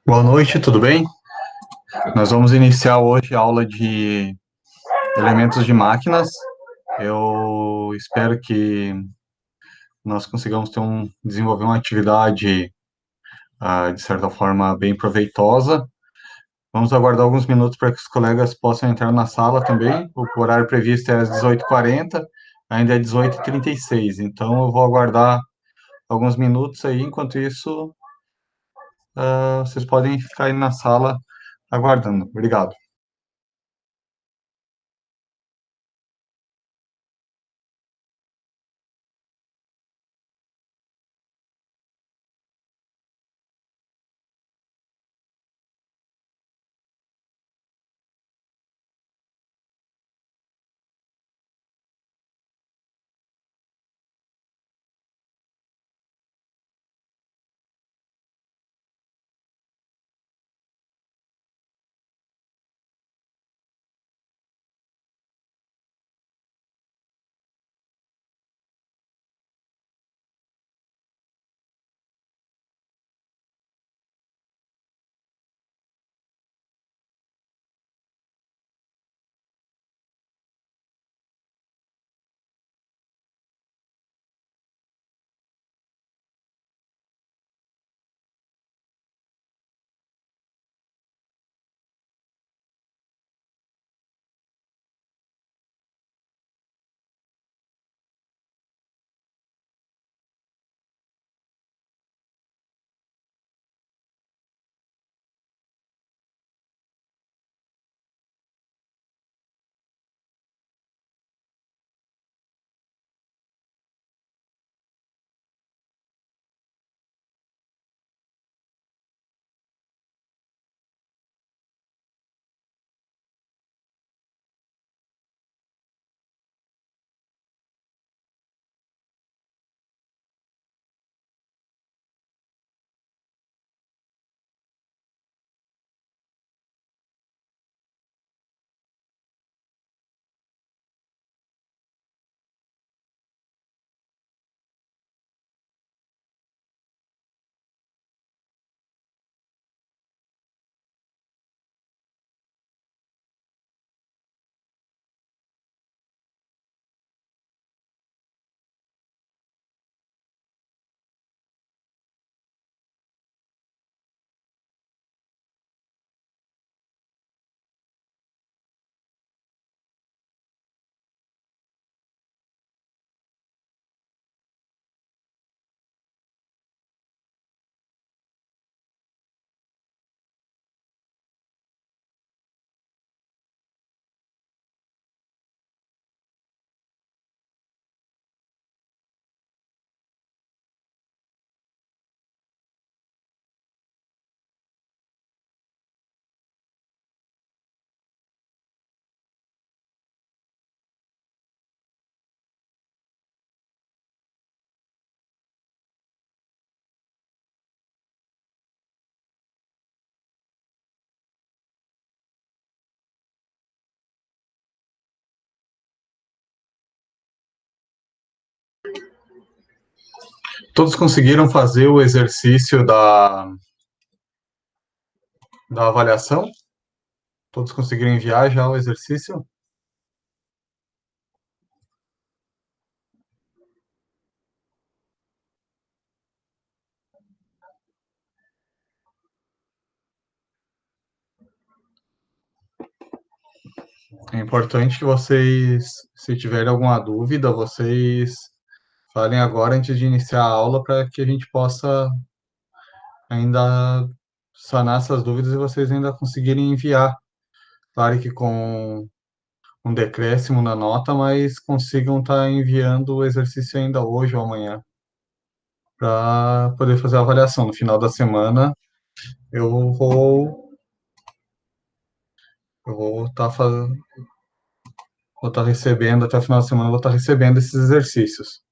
Boa noite, tudo bem? Nós vamos iniciar hoje a aula de elementos de máquinas. Eu espero que nós consigamos desenvolver uma atividade, de certa forma, bem proveitosa. Vamos aguardar alguns minutos para que os colegas possam entrar na sala também. O horário previsto é às 18h40, ainda é 18h36, então eu vou aguardar alguns minutos aí. Enquanto isso, vocês podem ficar aí na sala aguardando. Obrigado. Todos conseguiram fazer o exercício da avaliação? Todos conseguiram enviar já o exercício? É importante que vocês, se tiverem alguma dúvida, vocês falem agora antes de iniciar a aula para que a gente possa ainda sanar essas dúvidas e vocês ainda conseguirem enviar. Claro que com um decréscimo na nota, mas consigam estar enviando o exercício ainda hoje ou amanhã para poder fazer a avaliação. No final da semana, eu vou eu vou estar fazendo. Vou estar recebendo, até o final de semana, vou estar recebendo esses exercícios.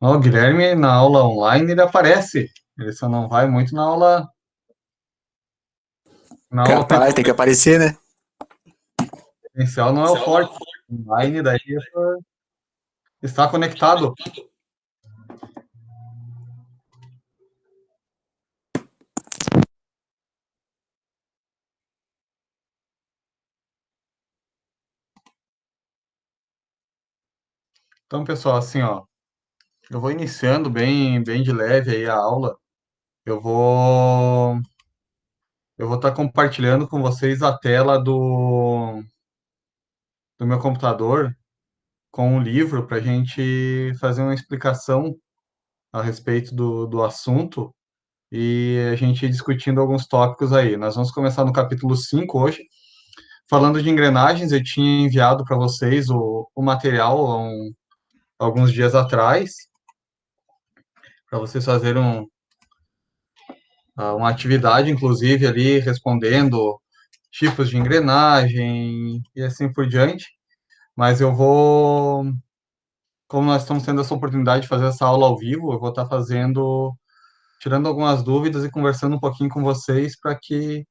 Ó, o Guilherme, na aula online, ele aparece. Ele só não vai muito na aula Capaz, tem que aparecer, né? presencial, não é o forte. Online, daí está conectado. Então, pessoal, assim, ó, eu vou iniciando bem de leve aí a aula. Eu vou eu vou estar compartilhando com vocês a tela do meu computador com um livro para a gente fazer uma explicação a respeito do assunto e a gente ir discutindo alguns tópicos aí. Nós vamos começar no capítulo 5 hoje, falando de engrenagens. Eu tinha enviado para vocês o material alguns dias atrás, para vocês fazerem uma atividade, inclusive, ali respondendo tipos de engrenagem e assim por diante. Mas eu vou, como nós estamos tendo essa oportunidade de fazer essa aula ao vivo, eu vou estar fazendo, tirando algumas dúvidas e conversando um pouquinho com vocês para que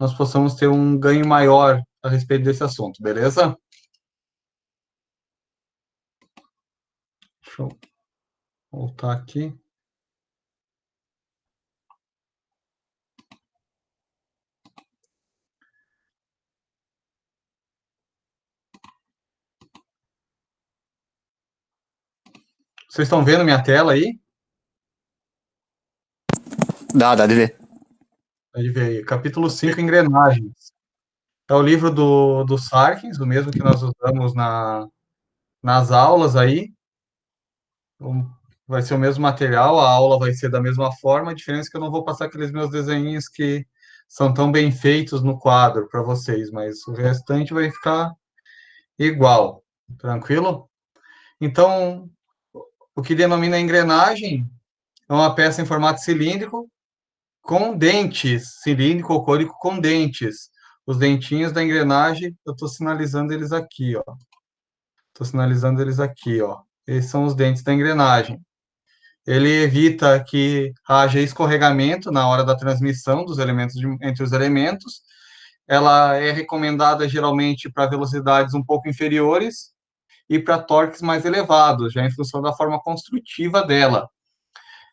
nós possamos ter um ganho maior a respeito desse assunto, beleza? Deixa eu voltar aqui. Vocês estão vendo minha tela aí? Dá de ver. Pode ver aí. Capítulo 5, engrenagens. É o livro do Sarkis, o mesmo que nós usamos nas aulas aí. Então, vai ser o mesmo material, a aula vai ser da mesma forma, a diferença é que eu não vou passar aqueles meus desenhinhos que são tão bem feitos no quadro para vocês, mas o restante vai ficar igual, tranquilo? Então, o que denomina engrenagem é uma peça em formato cilíndrico com dentes, cilíndrico ou cônico com dentes. Os dentinhos da engrenagem, eu estou sinalizando eles aqui, ó. Estou sinalizando eles aqui, ó. Esses são os dentes da engrenagem. Ele evita que haja escorregamento na hora da transmissão dos elementos entre os elementos. Ela é recomendada geralmente para velocidades um pouco inferiores e para torques mais elevados, já em função da forma construtiva dela.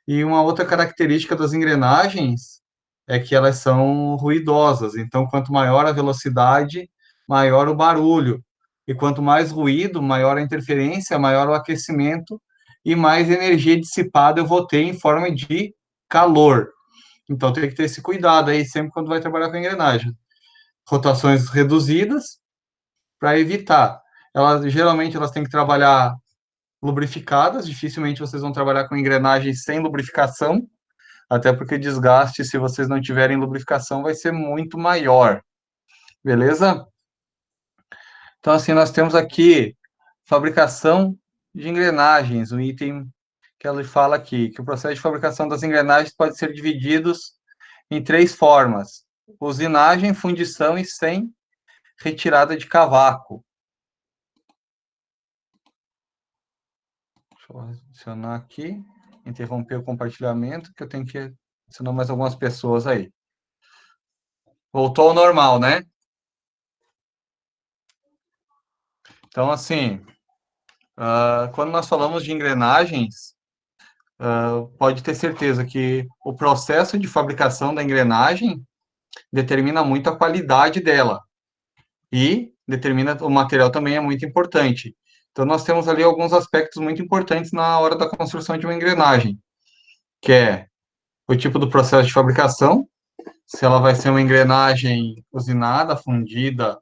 E uma outra característica das engrenagens é que elas são ruidosas. Então, quanto maior a velocidade, maior o barulho. E quanto mais ruído, maior a interferência, maior o aquecimento e mais energia dissipada eu vou ter em forma de calor. Então, tem que ter esse cuidado aí sempre quando vai trabalhar com engrenagem. Rotações reduzidas para evitar. Geralmente elas têm que trabalhar lubrificadas, dificilmente vocês vão trabalhar com engrenagens sem lubrificação, até porque o desgaste, se vocês não tiverem lubrificação, vai ser muito maior, beleza? Então, assim, nós temos aqui fabricação de engrenagens, um item que ela fala aqui, que o processo de fabricação das engrenagens pode ser divididos em 3 formas: usinagem, fundição e sem retirada de cavaco. Deixa eu adicionar aqui, interromper o compartilhamento, que eu tenho que adicionar mais algumas pessoas aí. Voltou ao normal, né? Então, assim, quando nós falamos de engrenagens, pode ter certeza que o processo de fabricação da engrenagem determina muito a qualidade dela e determina o material também é muito importante. Então, nós temos ali alguns aspectos muito importantes na hora da construção de uma engrenagem, que é o tipo do processo de fabricação, se ela vai ser uma engrenagem usinada, fundida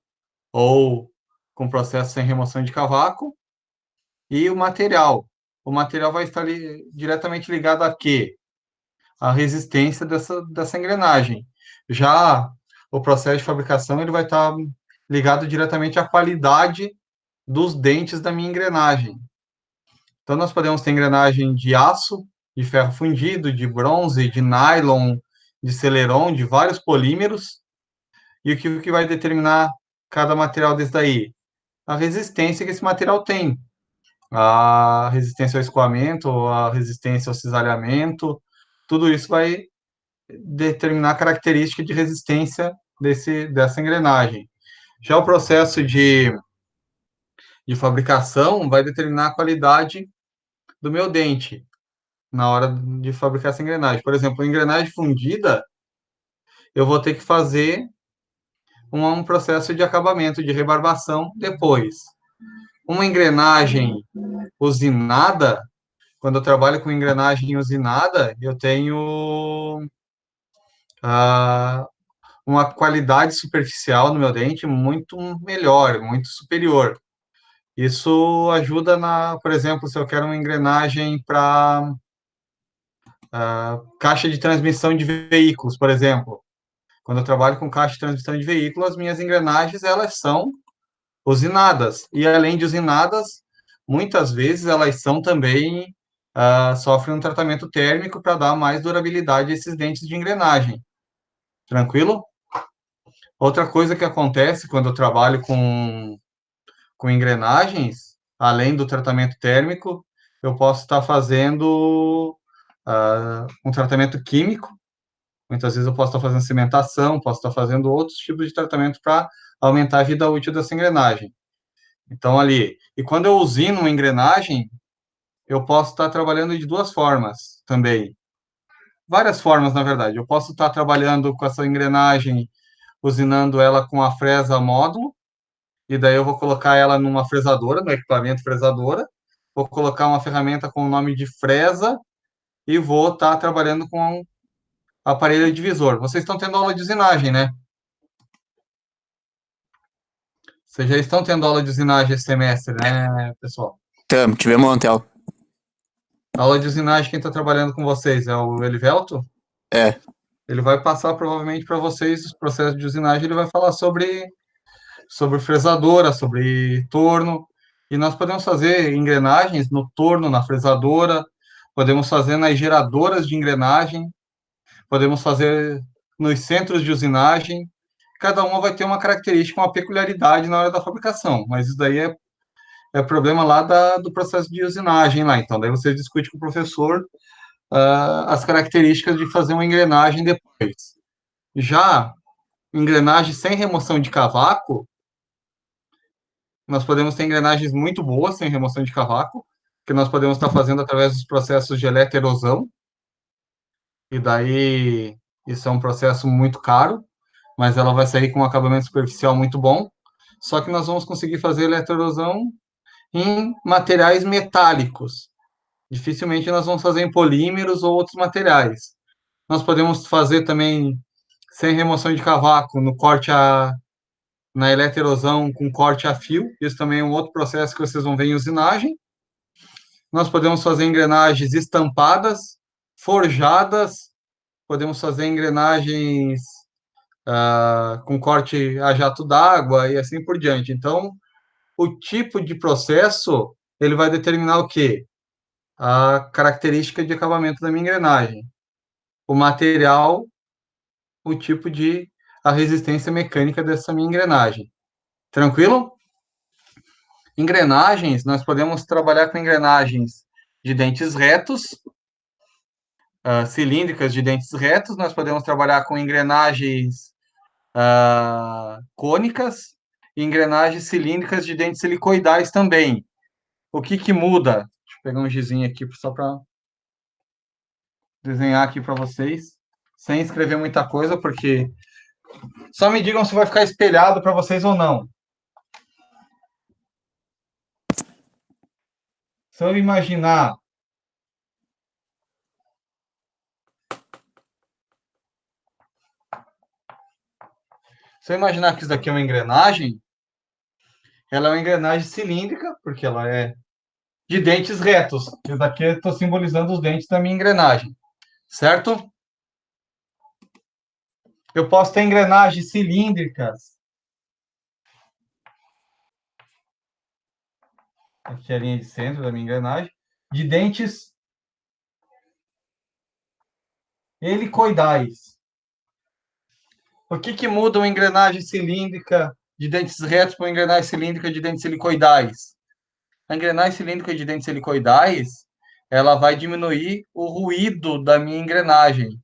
ou com processo sem remoção de cavaco, e o material. O material vai estar diretamente ligado a quê? A resistência dessa engrenagem. Já o processo de fabricação ele vai estar ligado diretamente à qualidade dos dentes da minha engrenagem. Então, nós podemos ter engrenagem de aço, de ferro fundido, de bronze, de nylon, de celeron, de vários polímeros. E o que vai determinar cada material desse daí? A resistência que esse material tem. A resistência ao escoamento, a resistência ao cisalhamento, tudo isso vai determinar a característica de resistência dessa engrenagem. Já o processo de fabricação vai determinar a qualidade do meu dente na hora de fabricar essa engrenagem. Por exemplo, a engrenagem fundida, eu vou ter que fazer um processo de acabamento, de rebarbação depois. Uma engrenagem usinada, quando eu trabalho com engrenagem usinada, eu tenho ah, uma qualidade superficial no meu dente muito melhor, muito superior. Isso ajuda por exemplo, se eu quero uma engrenagem para caixa de transmissão de veículos, por exemplo. Quando eu trabalho com caixa de transmissão de veículos, as minhas engrenagens, elas são usinadas. E além de usinadas, muitas vezes elas são também, sofrem um tratamento térmico para dar mais durabilidade a esses dentes de engrenagem. Tranquilo? Outra coisa que acontece quando eu trabalho com engrenagens, além do tratamento térmico, eu posso estar fazendo um tratamento químico. Muitas vezes eu posso estar fazendo cimentação, posso estar fazendo outros tipos de tratamento para aumentar a vida útil dessa engrenagem. Então, ali, e quando eu usino uma engrenagem, eu posso estar trabalhando de duas formas também. Várias formas, na verdade. Eu posso estar trabalhando com essa engrenagem, usinando ela com a fresa módulo, e daí eu vou colocar ela numa fresadora, no equipamento fresadora, vou colocar uma ferramenta com o nome de fresa e vou estar trabalhando com um aparelho divisor. Vocês estão tendo aula de usinagem, né? Vocês já estão tendo aula de usinagem esse semestre, né, pessoal? Tivemos ontem, ó. A aula de usinagem, quem está trabalhando com vocês é o Elivelto? É. Ele vai passar provavelmente para vocês os processos de usinagem, ele vai falar sobre fresadora, sobre torno, e nós podemos fazer engrenagens no torno, na fresadora, podemos fazer nas geradoras de engrenagem, podemos fazer nos centros de usinagem, cada uma vai ter uma característica, uma peculiaridade na hora da fabricação, mas isso daí é problema lá do processo de usinagem lá, então daí você discute com o professor as características de fazer uma engrenagem depois. Já engrenagem sem remoção de cavaco, nós podemos ter engrenagens muito boas sem remoção de cavaco, que nós podemos estar fazendo através dos processos de eletroerosão, e daí isso é um processo muito caro, mas ela vai sair com um acabamento superficial muito bom, só que nós vamos conseguir fazer eletroerosão em materiais metálicos. Dificilmente nós vamos fazer em polímeros ou outros materiais. Nós podemos fazer também sem remoção de cavaco, no corte na eletroerosão com corte a fio. Isso também é um outro processo que vocês vão ver em usinagem. Nós podemos fazer engrenagens estampadas, forjadas, podemos fazer engrenagens com corte a jato d'água e assim por diante. Então, o tipo de processo, ele vai determinar o quê? A característica de acabamento da minha engrenagem. O material, o tipo a resistência mecânica dessa minha engrenagem. Tranquilo? Engrenagens, nós podemos trabalhar com engrenagens de dentes retos, cilíndricas de dentes retos, nós podemos trabalhar com engrenagens cônicas e engrenagens cilíndricas de dentes helicoidais também. O que muda? Deixa eu pegar um gizinho aqui só para desenhar aqui para vocês, sem escrever muita coisa, porque só me digam se vai ficar espelhado para vocês ou não. Se eu imaginar que isso daqui é uma engrenagem, ela é uma engrenagem cilíndrica, porque ela é de dentes retos. Isso daqui eu estou simbolizando os dentes da minha engrenagem, certo? Eu posso ter engrenagens cilíndricas. Aqui é a linha de centro da minha engrenagem. De dentes helicoidais. O que muda uma engrenagem cilíndrica de dentes retos para uma engrenagem cilíndrica de dentes helicoidais? A engrenagem cilíndrica de dentes helicoidais, ela vai diminuir o ruído da minha engrenagem.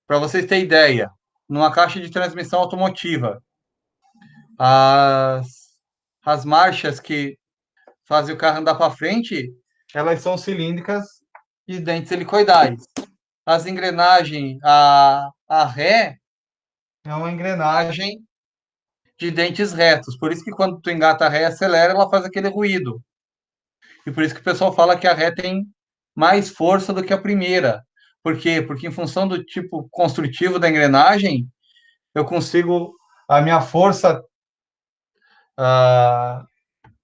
Para vocês terem ideia, numa caixa de transmissão automotiva, as marchas que fazem o carro andar para frente, elas são cilíndricas de dentes helicoidais. As engrenagens, a ré é uma engrenagem de dentes retos. Por isso que quando tu engata a ré e acelera, ela faz aquele ruído. E por isso que o pessoal fala que a ré tem mais força do que a primeira. Por quê? Porque em função do tipo construtivo da engrenagem, eu consigo a minha força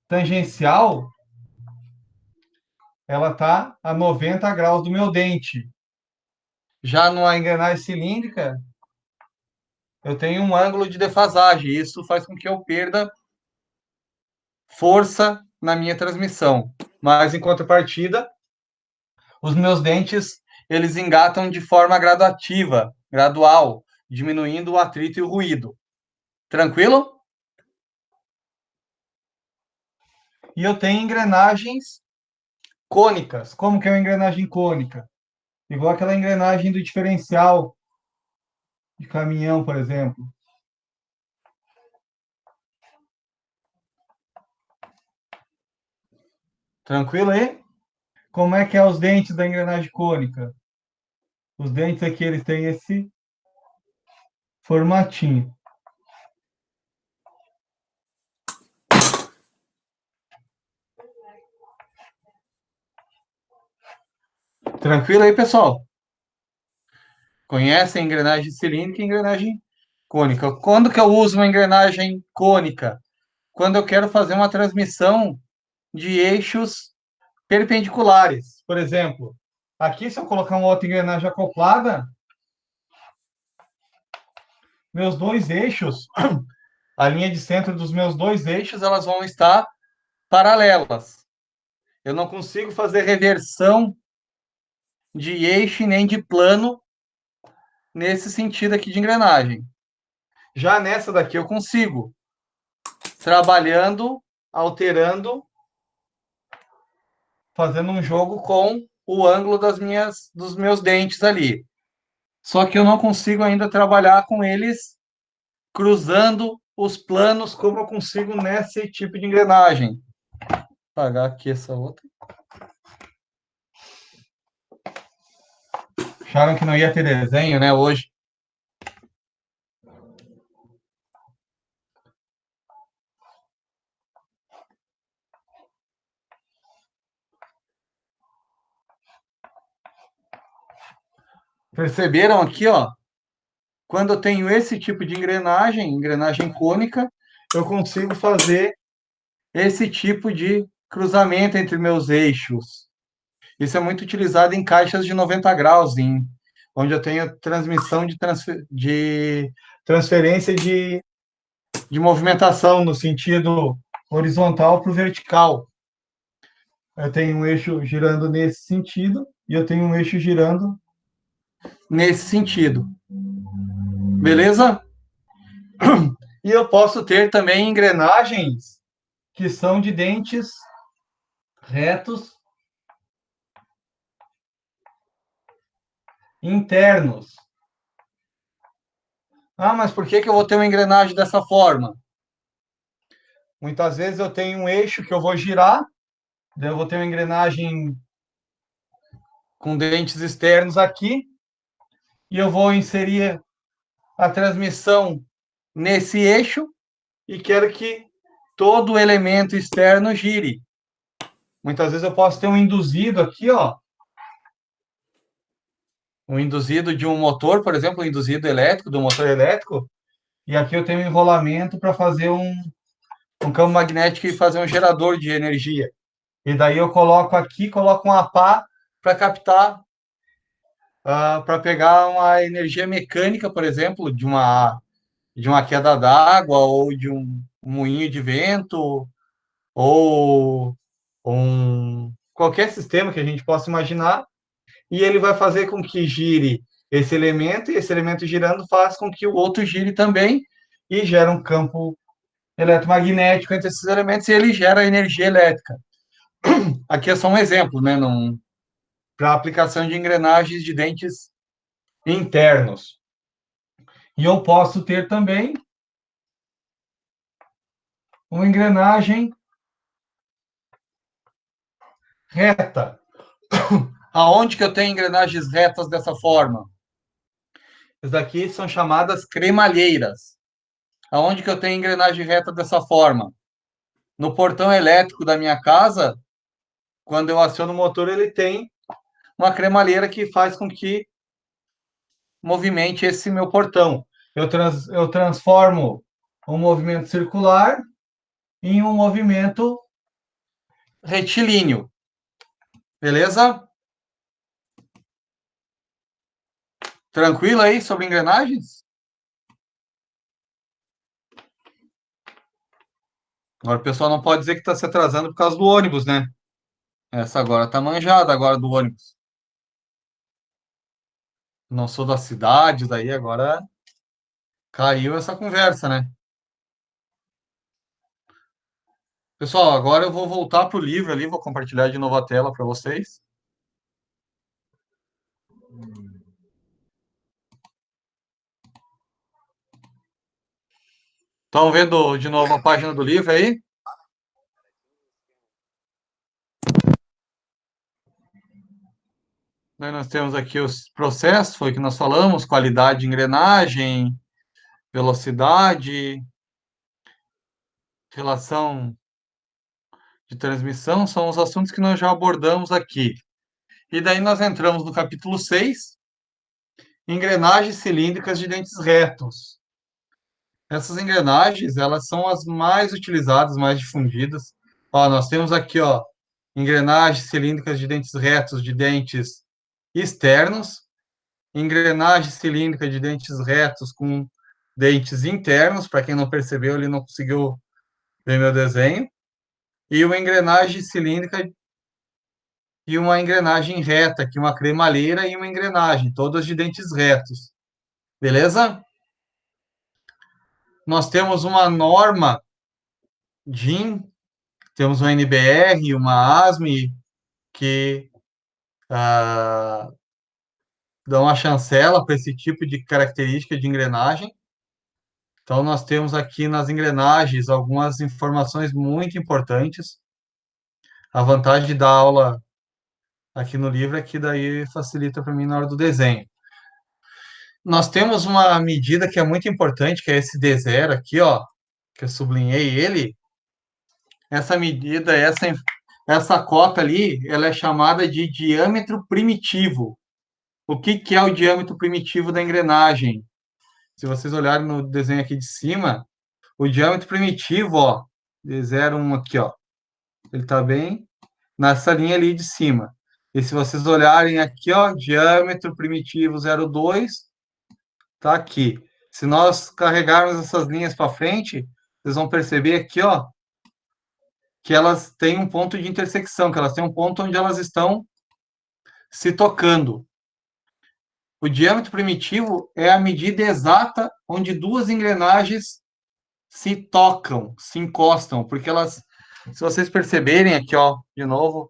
tangencial, ela está a 90 graus do meu dente. Já numa engrenagem cilíndrica, eu tenho um ângulo de defasagem. Isso faz com que eu perda força na minha transmissão. Mas, em contrapartida, os meus dentes, eles engatam de forma gradativa, gradual, diminuindo o atrito e o ruído. Tranquilo? E eu tenho engrenagens cônicas. Como que é uma engrenagem cônica? Igual aquela engrenagem do diferencial de caminhão, por exemplo. Tranquilo aí? Como é que é os dentes da engrenagem cônica? Os dentes aqui, eles têm esse formatinho. Tranquilo aí, pessoal? Conhecem a engrenagem cilíndrica e engrenagem cônica. Quando que eu uso uma engrenagem cônica? Quando eu quero fazer uma transmissão de eixos perpendiculares. Por exemplo, aqui se eu colocar uma outra engrenagem acoplada, meus dois eixos, a linha de centro dos meus dois eixos, elas vão estar paralelas. Eu não consigo fazer reversão de eixo nem de plano nesse sentido aqui de engrenagem. Já nessa daqui eu consigo, trabalhando, alterando, fazendo um jogo com o ângulo dos meus dentes ali. Só que eu não consigo ainda trabalhar com eles cruzando os planos como eu consigo nesse tipo de engrenagem. Vou apagar aqui essa outra. Acharam que não ia ter desenho, né, hoje? Perceberam aqui, ó? Quando eu tenho esse tipo de engrenagem, engrenagem cônica, eu consigo fazer esse tipo de cruzamento entre meus eixos. Isso é muito utilizado em caixas de 90 graus, onde eu tenho transmissão de transferência de movimentação no sentido horizontal para o vertical. Eu tenho um eixo girando nesse sentido e eu tenho um eixo girando nesse sentido. Beleza? E eu posso ter também engrenagens que são de dentes retos internos. Ah, mas por que eu vou ter uma engrenagem dessa forma? Muitas vezes eu tenho um eixo que eu vou girar, daí eu vou ter uma engrenagem com dentes externos aqui, e eu vou inserir a transmissão nesse eixo e quero que todo elemento externo gire. Muitas vezes eu posso ter um induzido aqui, ó, um induzido de um motor, por exemplo, um induzido elétrico, do motor elétrico, e aqui eu tenho um enrolamento para fazer um campo magnético e fazer um gerador de energia. E daí eu coloco aqui, coloco uma pá para captar, para pegar uma energia mecânica, por exemplo, de uma queda d'água ou de um moinho de vento ou qualquer sistema que a gente possa imaginar, e ele vai fazer com que gire esse elemento, e esse elemento girando faz com que o outro gire também, e gera um campo eletromagnético entre esses elementos, e ele gera energia elétrica. Aqui é só um exemplo, né, para aplicação de engrenagens de dentes internos. E eu posso ter também uma engrenagem reta. Aonde que eu tenho engrenagens retas dessa forma? Essas aqui são chamadas cremalheiras. Aonde que eu tenho engrenagem reta dessa forma? No portão elétrico da minha casa, Quando eu aciono o motor, ele tem uma cremalheira que faz com que movimente esse meu portão. Eu transformo um movimento circular em um movimento retilíneo. Beleza? Tranquilo aí sobre engrenagens? Agora o pessoal não pode dizer que está se atrasando por causa do ônibus, né? Essa agora tá manjada agora do ônibus. Não sou da cidade, daí agora caiu essa conversa, né? Pessoal, agora eu vou voltar pro livro ali, vou compartilhar de novo a tela para vocês. Estão vendo de novo a página do livro aí? Daí nós temos aqui os processos, foi o que nós falamos, qualidade de engrenagem, velocidade, relação de transmissão, são os assuntos que nós já abordamos aqui. E daí nós entramos no capítulo 6, engrenagens cilíndricas de dentes retos. Essas engrenagens, elas são as mais utilizadas, mais difundidas. Ó, nós temos aqui, ó, engrenagens cilíndricas de dentes retos de dentes externos, engrenagem cilíndrica de dentes retos com dentes internos, para quem não percebeu, ele não conseguiu ver meu desenho, e uma engrenagem cilíndrica e uma engrenagem reta, aqui uma cremalheira e uma engrenagem, todas de dentes retos. Beleza? Nós temos uma norma DIN, temos uma NBR, uma ASME, que dão a chancela para esse tipo de característica de engrenagem. Então, nós temos aqui nas engrenagens algumas informações muito importantes. A vantagem de dar aula aqui no livro é que daí facilita para mim na hora do desenho. Nós temos uma medida que é muito importante, que é esse D0 aqui, ó, que eu sublinhei ele. Essa medida, essa cota ali, ela é chamada de diâmetro primitivo. O que, que é o diâmetro primitivo da engrenagem? Se vocês olharem no desenho aqui de cima, o diâmetro primitivo, ó, D01 aqui, ó, ele está bem nessa linha ali de cima. E se vocês olharem aqui, ó, diâmetro primitivo 02, tá aqui. Se nós carregarmos essas linhas para frente, vocês vão perceber aqui, ó, que elas têm um ponto de intersecção, que elas têm um ponto onde elas estão se tocando. O diâmetro primitivo é a medida exata onde duas engrenagens se tocam, se encostam, porque elas, se vocês perceberem aqui, ó, de novo,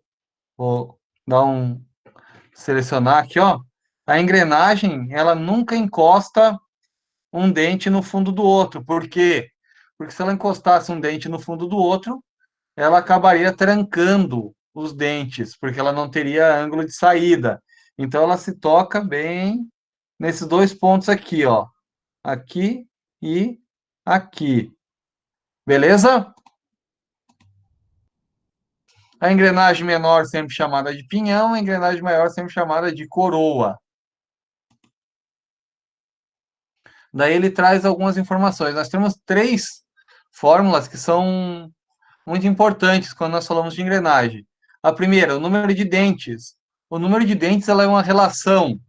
vou dar um selecionar aqui, ó, a engrenagem, ela nunca encosta um dente no fundo do outro. Por quê? Porque se ela encostasse um dente no fundo do outro, ela acabaria trancando os dentes, porque ela não teria ângulo de saída. Então ela se toca bem nesses dois pontos aqui, ó. Aqui e aqui. Beleza? A engrenagem menor sempre chamada de pinhão, a engrenagem maior sempre chamada de coroa. Daí ele traz algumas informações. Nós temos três fórmulas que são muito importantes quando nós falamos de engrenagem. A primeira, o número de dentes. O número de dentes ela é uma relação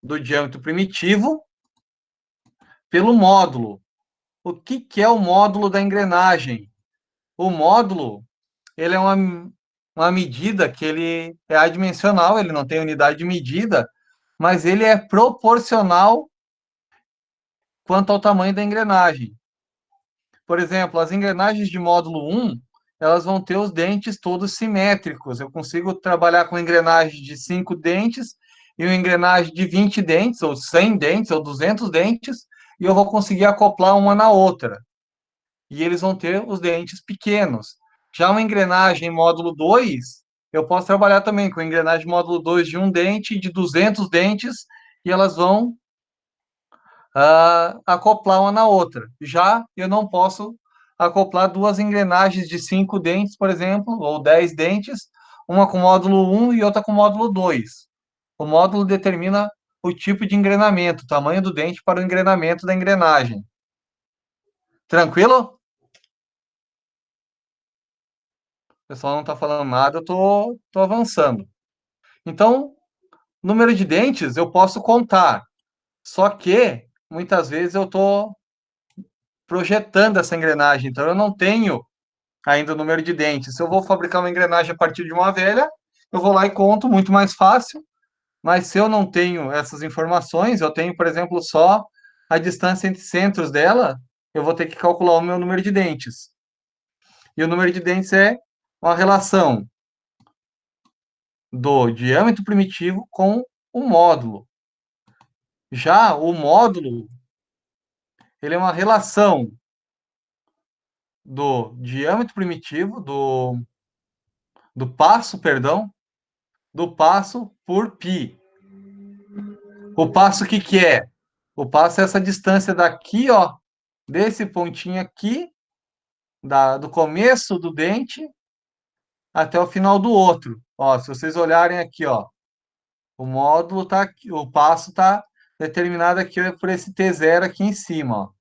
do diâmetro primitivo pelo módulo. O que, que é o módulo da engrenagem? O módulo ele é uma medida que ele é adimensional, ele não tem unidade de medida, mas ele é proporcional quanto ao tamanho da engrenagem. Por exemplo, as engrenagens de módulo 1, elas vão ter os dentes todos simétricos. Eu consigo trabalhar com engrenagem de 5 dentes e uma engrenagem de 20 dentes, ou 100 dentes, ou 200 dentes, e eu vou conseguir acoplar uma na outra. E eles vão ter os dentes pequenos. Já uma engrenagem módulo 2, eu posso trabalhar também com engrenagem módulo 2 de um dente, de 200 dentes, e elas vão acoplar uma na outra. Já eu não posso acoplar duas engrenagens de 5 dentes, por exemplo, ou 10 dentes, uma com módulo 1 e outra com módulo 2. O módulo determina o tipo de engrenamento, o tamanho do dente para o engrenamento da engrenagem. Tranquilo? O pessoal não está falando nada, eu tô avançando. Então, número de dentes eu posso contar, só que muitas vezes eu estou projetando essa engrenagem, então eu não tenho ainda o número de dentes. Se eu vou fabricar uma engrenagem a partir de uma velha, eu vou lá e conto, muito mais fácil. Mas se eu não tenho essas informações, eu tenho, por exemplo, só a distância entre centros dela, eu vou ter que calcular o meu número de dentes. E o número de dentes é uma relação do diâmetro primitivo com o módulo. Já o módulo, ele é uma relação do diâmetro primitivo, do passo, perdão, do passo por π. O passo, o que que é? O passo é essa distância daqui, ó, desse pontinho aqui, do começo do dente até o final do outro. Ó, se vocês olharem aqui, ó, o módulo tá aqui, o passo tá determinado aqui por esse T0 aqui em cima, ó.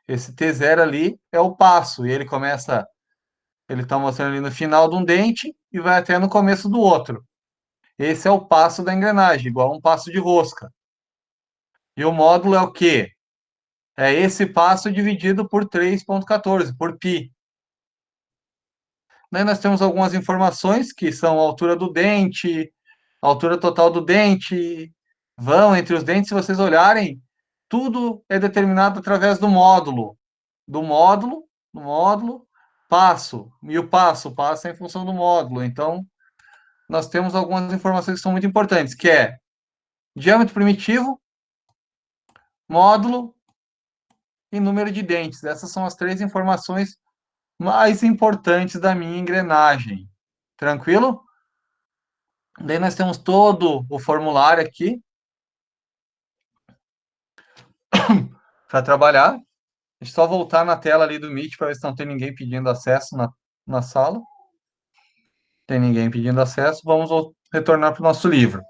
Esse T0 ali é o passo, e ele começa, ele tá mostrando ali no final de um dente e vai até no começo do outro. Esse é o passo da engrenagem, igual um passo de rosca. E o módulo é o quê? É esse passo dividido por 3,14, por π. Daí nós temos algumas informações que são a altura do dente, a altura total do dente, vão entre os dentes, se vocês olharem, tudo é determinado através do módulo. Do módulo, passo. E o passo é em função do módulo. Então, nós temos algumas informações que são muito importantes, que é diâmetro primitivo, módulo e número de dentes. Essas são as três informações mais importantes da minha engrenagem. Tranquilo? Daí nós temos todo o formulário aqui para trabalhar. Deixa eu só voltar na tela ali do Meet para ver se não tem ninguém pedindo acesso na sala. Tem ninguém pedindo acesso. Vamos retornar para o nosso livro.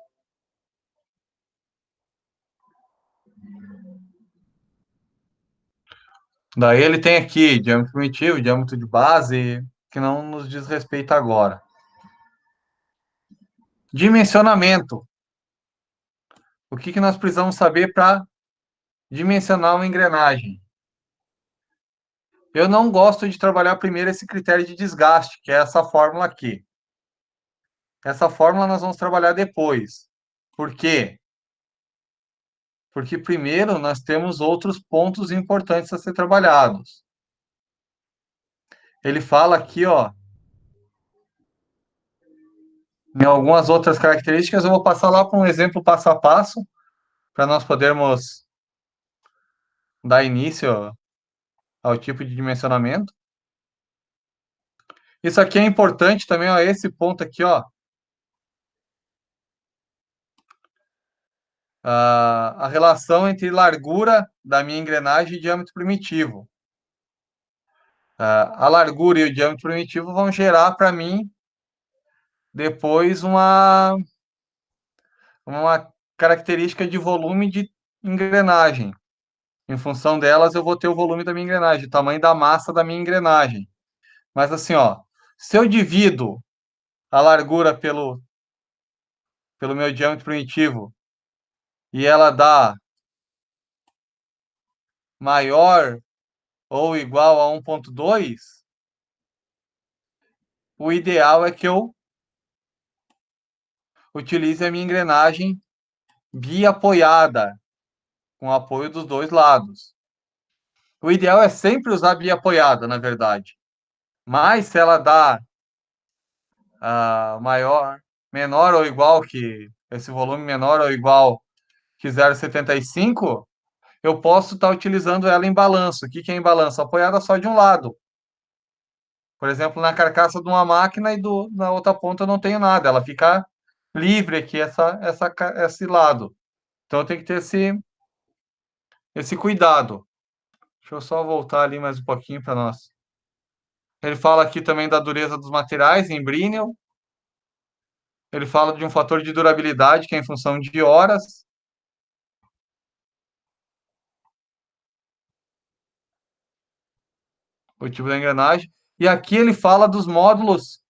Daí ele tem aqui diâmetro primitivo, diâmetro de base, que não nos diz respeito agora. Dimensionamento. O que nós precisamos saber para dimensionar uma engrenagem? Eu não gosto de trabalhar primeiro esse critério de desgaste, que é essa fórmula aqui. Essa fórmula nós vamos trabalhar depois. Por quê? Porque primeiro nós temos outros pontos importantes a ser trabalhados. Ele fala aqui, ó, em algumas outras características, eu vou passar lá para um exemplo passo a passo, para nós podermos dar início ao tipo de dimensionamento. Isso aqui é importante também, ó, esse ponto aqui, ó, a relação entre largura da minha engrenagem e diâmetro primitivo. A largura e o diâmetro primitivo vão gerar para mim depois uma característica de volume de engrenagem. Em função delas, eu vou ter o volume da minha engrenagem, o tamanho da massa da minha engrenagem. Mas assim, ó, se eu divido a largura pelo meu diâmetro primitivo e ela dá maior ou igual a 1,2, o ideal é que eu utilize a minha engrenagem biapoiada, com apoio dos dois lados. O ideal é sempre usar biapoiada, na verdade. Mas se ela dá menor ou igual que esse volume menor ou igual que 0,75, eu posso estar utilizando ela em balanço. O que é em balanço? Apoiada só de um lado. Por exemplo, na carcaça de uma máquina e na outra ponta eu não tenho nada. Ela fica livre aqui, esse lado. Então tem que ter esse cuidado. Deixa eu só voltar ali mais um pouquinho para nós Ele fala aqui também da dureza dos materiais em Brinell. Ele fala de um fator de durabilidade que é em função de horas. O tipo da engrenagem. E aqui ele fala dos módulos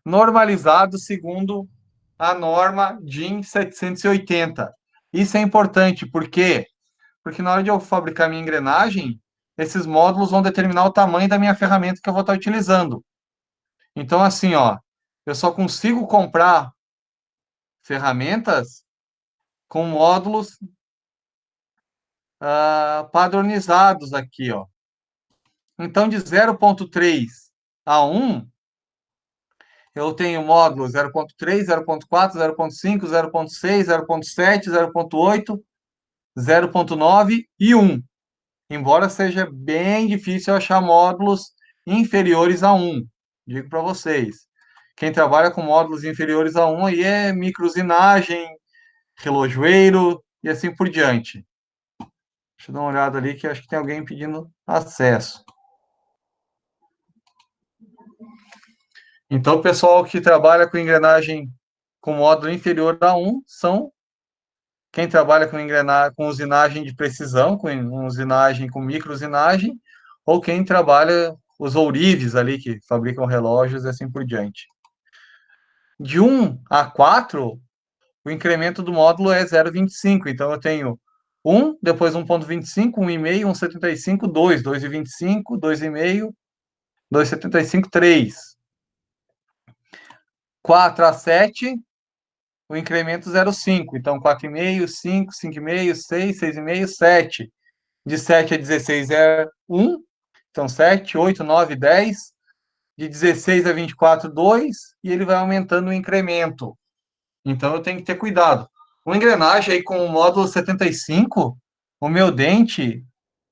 normalizados segundo a norma DIN 780. Isso é importante, por quê? Porque na hora de eu fabricar minha engrenagem, esses módulos vão determinar o tamanho da minha ferramenta que eu vou estar utilizando. Então, assim, ó, eu só consigo comprar ferramentas com módulos padronizados aqui, ó. Então, de 0,3 a 1, eu tenho módulo 0,3, 0,4, 0,5, 0,6, 0,7, 0,8, 0,9 e 1. Embora seja bem difícil achar módulos inferiores a 1, digo para vocês. Quem trabalha com módulos inferiores a 1 aí é microusinagem, relojoeiro e assim por diante. Deixa eu dar uma olhada ali que acho que tem alguém pedindo acesso. Então, o pessoal que trabalha com engrenagem com módulo inferior a 1 são quem trabalha com engrenagem, com usinagem de precisão, com usinagem com microusinagem, ou quem trabalha os ourives ali que fabricam relógios e assim por diante. De 1 a 4, o incremento do módulo é 0,25. Então eu tenho 1, depois 1,25, 1,5, 1,75, 2, 2,25, 2,5, 2,75, 3. 4 a 7, o incremento 0,5. Então 4,5, 5, 5,5, 6, 6,5, 7. De 7 a 16 é 1. Então 7, 8, 9, 10. De 16 a 24, 2. E ele vai aumentando o incremento. Então eu tenho que ter cuidado. Uma engrenagem aí com o módulo 75, o meu dente,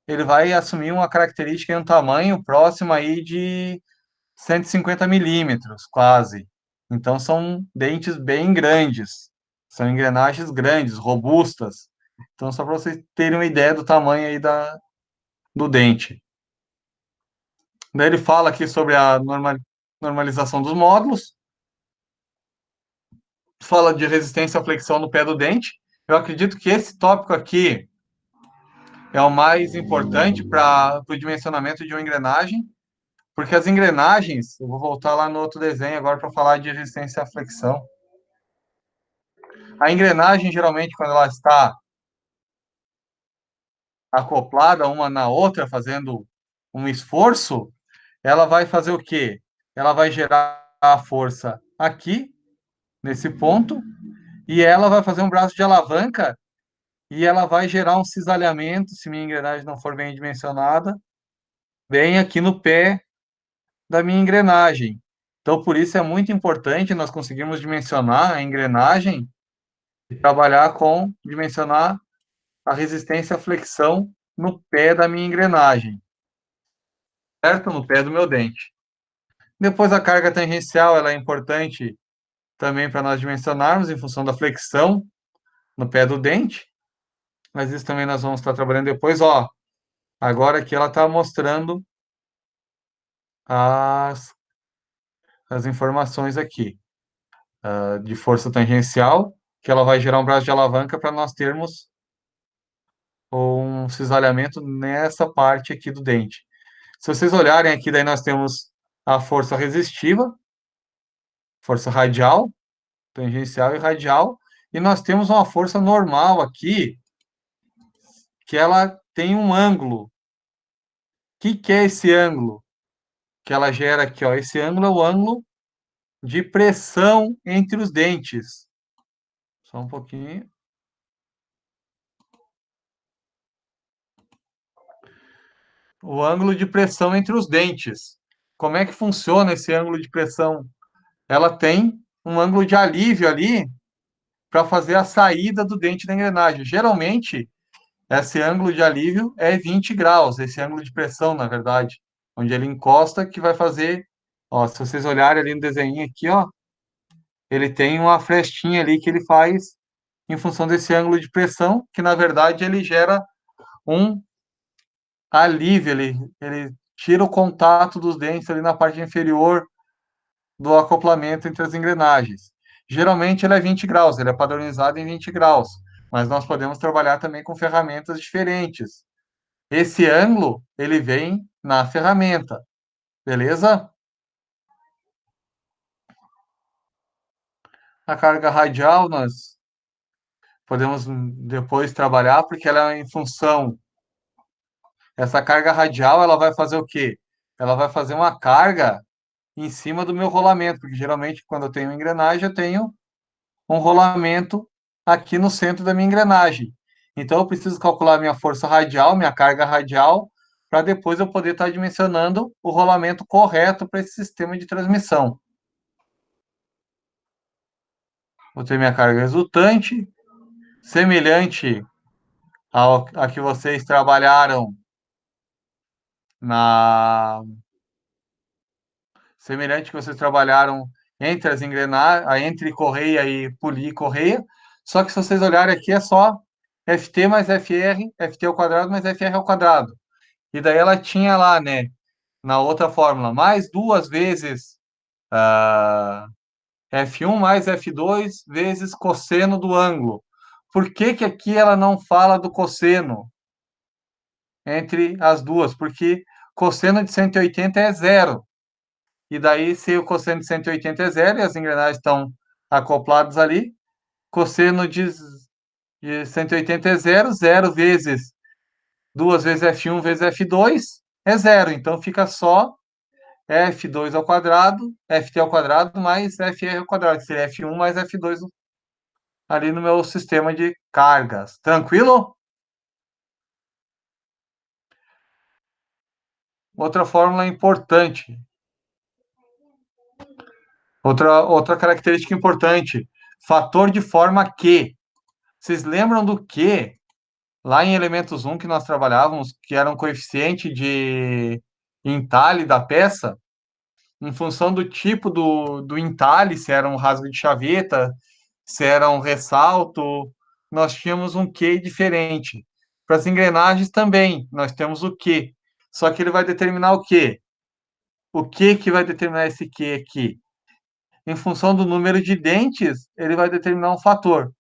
ele vai assumir uma característica e um tamanho próximo aí de 150 milímetros, quase. Então são dentes bem grandes. São engrenagens grandes, robustas. Então, só para vocês terem uma ideia do tamanho aí do dente. Daí ele fala aqui sobre a normalização dos módulos, fala de resistência à flexão no pé do dente. Eu acredito que esse tópico aqui é o mais importante para o dimensionamento de uma engrenagem, porque as engrenagens, eu vou voltar lá no outro desenho agora para falar de resistência à flexão. A engrenagem, geralmente, quando ela está acoplada uma na outra, fazendo um esforço, ela vai fazer o quê? Ela vai gerar a força aqui, nesse ponto, e ela vai fazer um braço de alavanca e ela vai gerar um cisalhamento, se minha engrenagem não for bem dimensionada, bem aqui no pé da minha engrenagem. Então, por isso é muito importante nós conseguirmos dimensionar a engrenagem e trabalhar com dimensionar a resistência à flexão no pé da minha engrenagem, certo? No pé do meu dente. Depois, a carga tangencial, ela é importante também para nós dimensionarmos em função da flexão no pé do dente, mas isso também nós vamos estar trabalhando depois. Ó, agora aqui ela está mostrando as, as informações aqui de força tangencial, que ela vai gerar um braço de alavanca para nós termos um cisalhamento nessa parte aqui do dente. Se vocês olharem aqui, daí nós temos a força resistiva, força radial, tangencial e radial, e nós temos uma força normal aqui, que ela tem um ângulo. O que é esse ângulo que ela gera aqui? Ó? Esse ângulo é o ângulo de pressão entre os dentes. Só um pouquinho. O ângulo de pressão entre os dentes. Como é que funciona esse ângulo de pressão? Ela tem um ângulo de alívio ali para fazer a saída do dente da engrenagem. Geralmente, esse ângulo de alívio é 20 graus, esse ângulo de pressão, na verdade, onde ele encosta, que vai fazer, ó, se vocês olharem ali no desenho aqui, ó, ele tem uma frestinha ali que ele faz em função desse ângulo de pressão, que na verdade ele gera um alívio, ele tira o contato dos dentes ali na parte inferior do acoplamento entre as engrenagens. Geralmente ele é 20 graus, ele é padronizado em 20 graus, mas nós podemos trabalhar também com ferramentas diferentes. Esse ângulo, ele vem na ferramenta, beleza? A carga radial nós podemos depois trabalhar, porque ela é em função. Essa carga radial, ela vai fazer o quê? Ela vai fazer uma carga em cima do meu rolamento, porque geralmente quando eu tenho engrenagem, eu tenho um rolamento aqui no centro da minha engrenagem. Então eu preciso calcular minha força radial, minha carga radial, para depois eu poder estar dimensionando o rolamento correto para esse sistema de transmissão. Vou ter minha carga resultante, semelhante a que vocês trabalharam na semelhante que vocês trabalharam entre as engrenagens, entre correia e polir correia. Só que se vocês olharem aqui é só FT mais FR, FT ao quadrado mais FR ao quadrado. E daí ela tinha lá, né, na outra fórmula, mais duas vezes F1 mais F2 vezes cosseno do ângulo. Por que que aqui ela não fala do cosseno entre as duas? Porque cosseno de 180 é zero. E daí, se o cosseno de 180 é zero e as engrenagens estão acopladas ali, cosseno de 180 é zero, zero vezes duas vezes F1 vezes F2 é zero. Então fica só F2 ao quadrado, FT ao quadrado mais FR ao quadrado, que seria F1 mais F2 ali no meu sistema de cargas. Tranquilo? Outra fórmula importante, outra característica importante, fator de forma Q. Vocês lembram do Q lá em elementos 1 que nós trabalhávamos, que era um coeficiente de entalhe da peça, em função do tipo do entalhe, se era um rasgo de chaveta, se era um ressalto, nós tínhamos um Q diferente. Para as engrenagens também, nós temos o Q. Só que ele vai determinar o quê? O que vai determinar esse Q aqui? Em função do número de dentes, ele vai determinar um fator.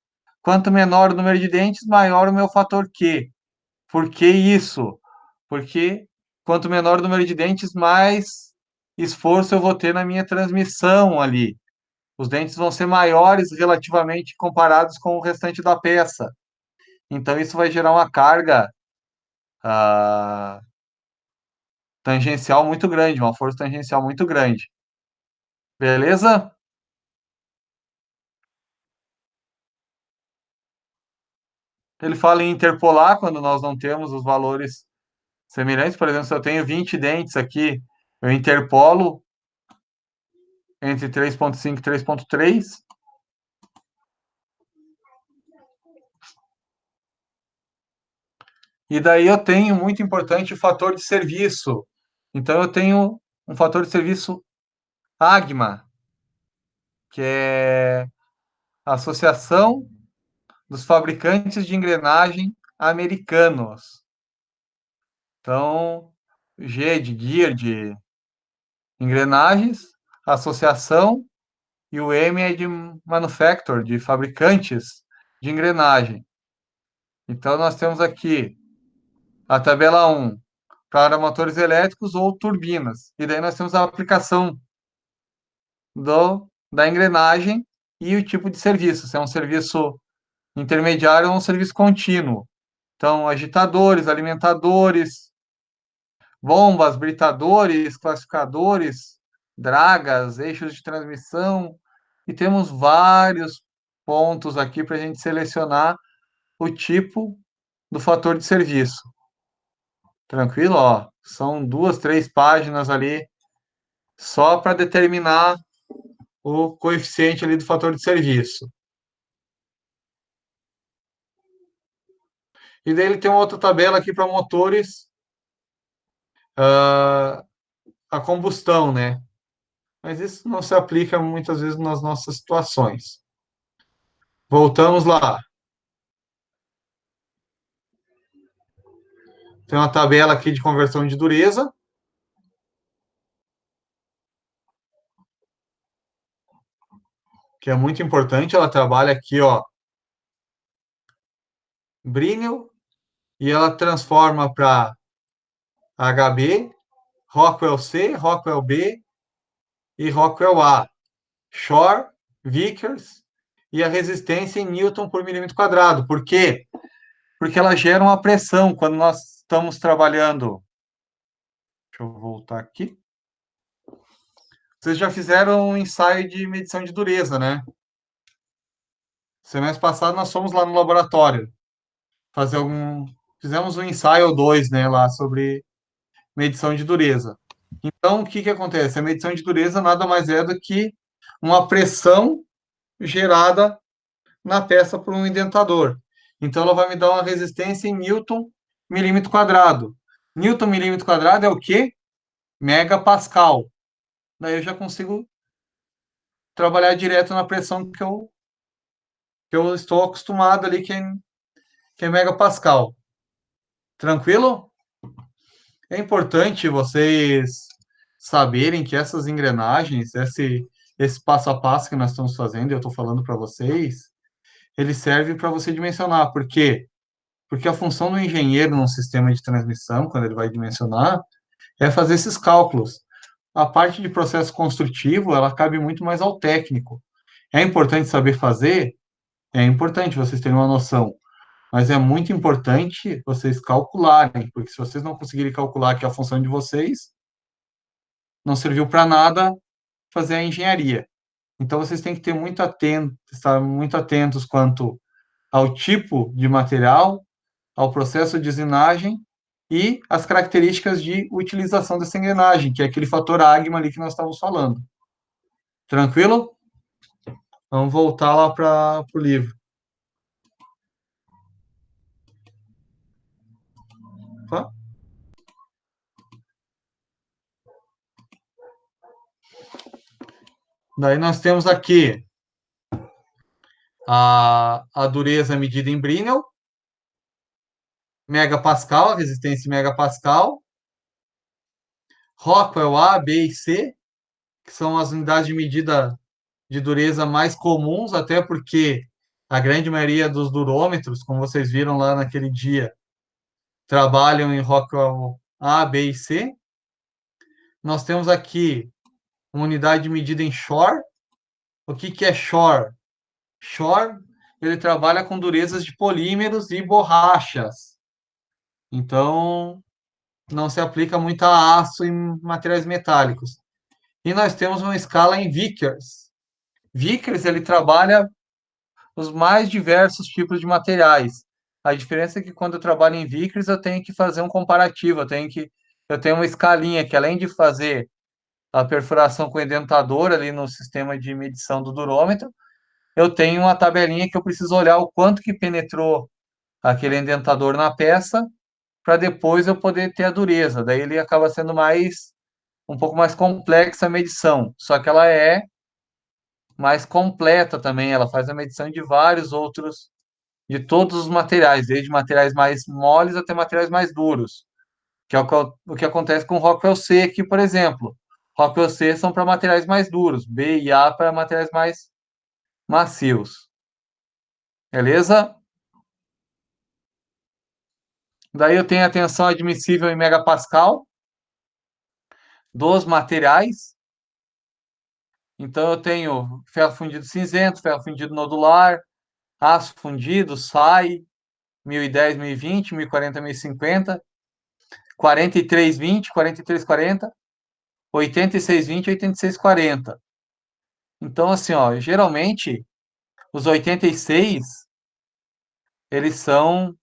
Quanto menor o número de dentes, maior o meu fator Q. Por que isso? Porque quanto menor o número de dentes, mais esforço eu vou ter na minha transmissão ali. Os dentes vão ser maiores relativamente comparados com o restante da peça. Então, isso vai gerar uma carga ah, tangencial muito grande, uma força tangencial muito grande. Beleza? Ele fala em interpolar quando nós não temos os valores semelhantes. Por exemplo, se eu tenho 20 dentes aqui, eu interpolo entre 3,5 e 3,3. E daí eu tenho, muito importante, o fator de serviço. Então, eu tenho um fator de serviço AGMA, que é a Associação dos Fabricantes de Engrenagem Americanos. Então, G de Gear, de engrenagens, associação, e o M é de manufacturer, de fabricantes de engrenagem. Então, nós temos aqui a tabela 1 para motores elétricos ou turbinas. E daí nós temos a aplicação da engrenagem e o tipo de serviço, se é um serviço intermediário ou um serviço contínuo. Então, agitadores, alimentadores, bombas, britadores, classificadores, dragas, eixos de transmissão, e temos vários pontos aqui para a gente selecionar o tipo do fator de serviço. Tranquilo? Ó, são duas, três páginas ali só para determinar o coeficiente ali do fator de serviço. E daí ele tem uma outra tabela aqui para motores a combustão, né? Mas isso não se aplica muitas vezes nas nossas situações. Voltamos lá. Tem uma tabela aqui de conversão de dureza. que é muito importante. Ela trabalha aqui, ó, Brinell, e ela transforma para HB, Rockwell C, Rockwell B e Rockwell A. Shore, Vickers e a resistência em Newton por milímetro quadrado. Por quê? Porque ela gera uma pressão quando nós estamos trabalhando. Deixa eu voltar aqui. Vocês já fizeram um ensaio de medição de dureza, né? Semestre passado nós fomos lá no laboratório fazer algum. Fizemos um ensaio ou dois, né, lá sobre medição de dureza. Então, o que que acontece? A medição de dureza nada mais é do que uma pressão gerada na peça por um indentador. Então, ela vai me dar uma resistência em Newton milímetro quadrado. Newton milímetro quadrado é o quê? Megapascal. Daí eu já consigo trabalhar direto na pressão que eu estou acostumado ali, que é megapascal. Tranquilo? É importante vocês saberem que essas engrenagens, esse passo a passo que nós estamos fazendo, eu estou falando para vocês, ele serve para você dimensionar. Por quê? Porque a função do engenheiro num sistema de transmissão, quando ele vai dimensionar, é fazer esses cálculos. A parte de processo construtivo, ela cabe muito mais ao técnico. É importante saber fazer? É importante vocês terem uma noção. Mas é muito importante vocês calcularem, porque se vocês não conseguirem calcular que é a função de vocês, não serviu para nada fazer a engenharia. Então vocês têm que ter muito atento, estar muito atentos quanto ao tipo de material, ao processo de usinagem e as características de utilização dessa engrenagem, que é aquele fator AGMA ali que nós estávamos falando. Tranquilo? Vamos voltar lá para o livro. Tá? Daí nós temos aqui a dureza medida em Brinell, megapascal, a resistência em megapascal, Rockwell A, B e C, que são as unidades de medida de dureza mais comuns, até porque a grande maioria dos durômetros, como vocês viram lá naquele dia, trabalham em Rockwell A, B e C. Nós temos aqui uma unidade de medida em Shore. O que que é Shore? Shore, ele trabalha com durezas de polímeros e borrachas. Então, não se aplica muito a aço e materiais metálicos. E nós temos uma escala em Vickers. Vickers, ele trabalha os mais diversos tipos de materiais. A diferença é que quando eu trabalho em Vickers, eu tenho que fazer um comparativo, eu tenho uma escalinha que além de fazer a perfuração com o edentador ali no sistema de medição do durômetro, eu tenho uma tabelinha que eu preciso olhar o quanto que penetrou aquele indentador na peça para depois eu poder ter a dureza. Daí ele acaba sendo um pouco mais complexa a medição, só que ela é mais completa também, ela faz a medição de vários outros, de todos os materiais, desde materiais mais moles até materiais mais duros, que é o que acontece com o Rockwell C aqui, por exemplo. Rockwell C são para materiais mais duros, B e A para materiais mais macios. Beleza? Daí eu tenho a tensão admissível em megapascal dos materiais. Então eu tenho ferro fundido cinzento, ferro fundido nodular, aço fundido, SAI, 1010, 1020, 1040, 1050, 4320, 4340, 8620, 8640. Então, assim, ó, geralmente os 86 eles são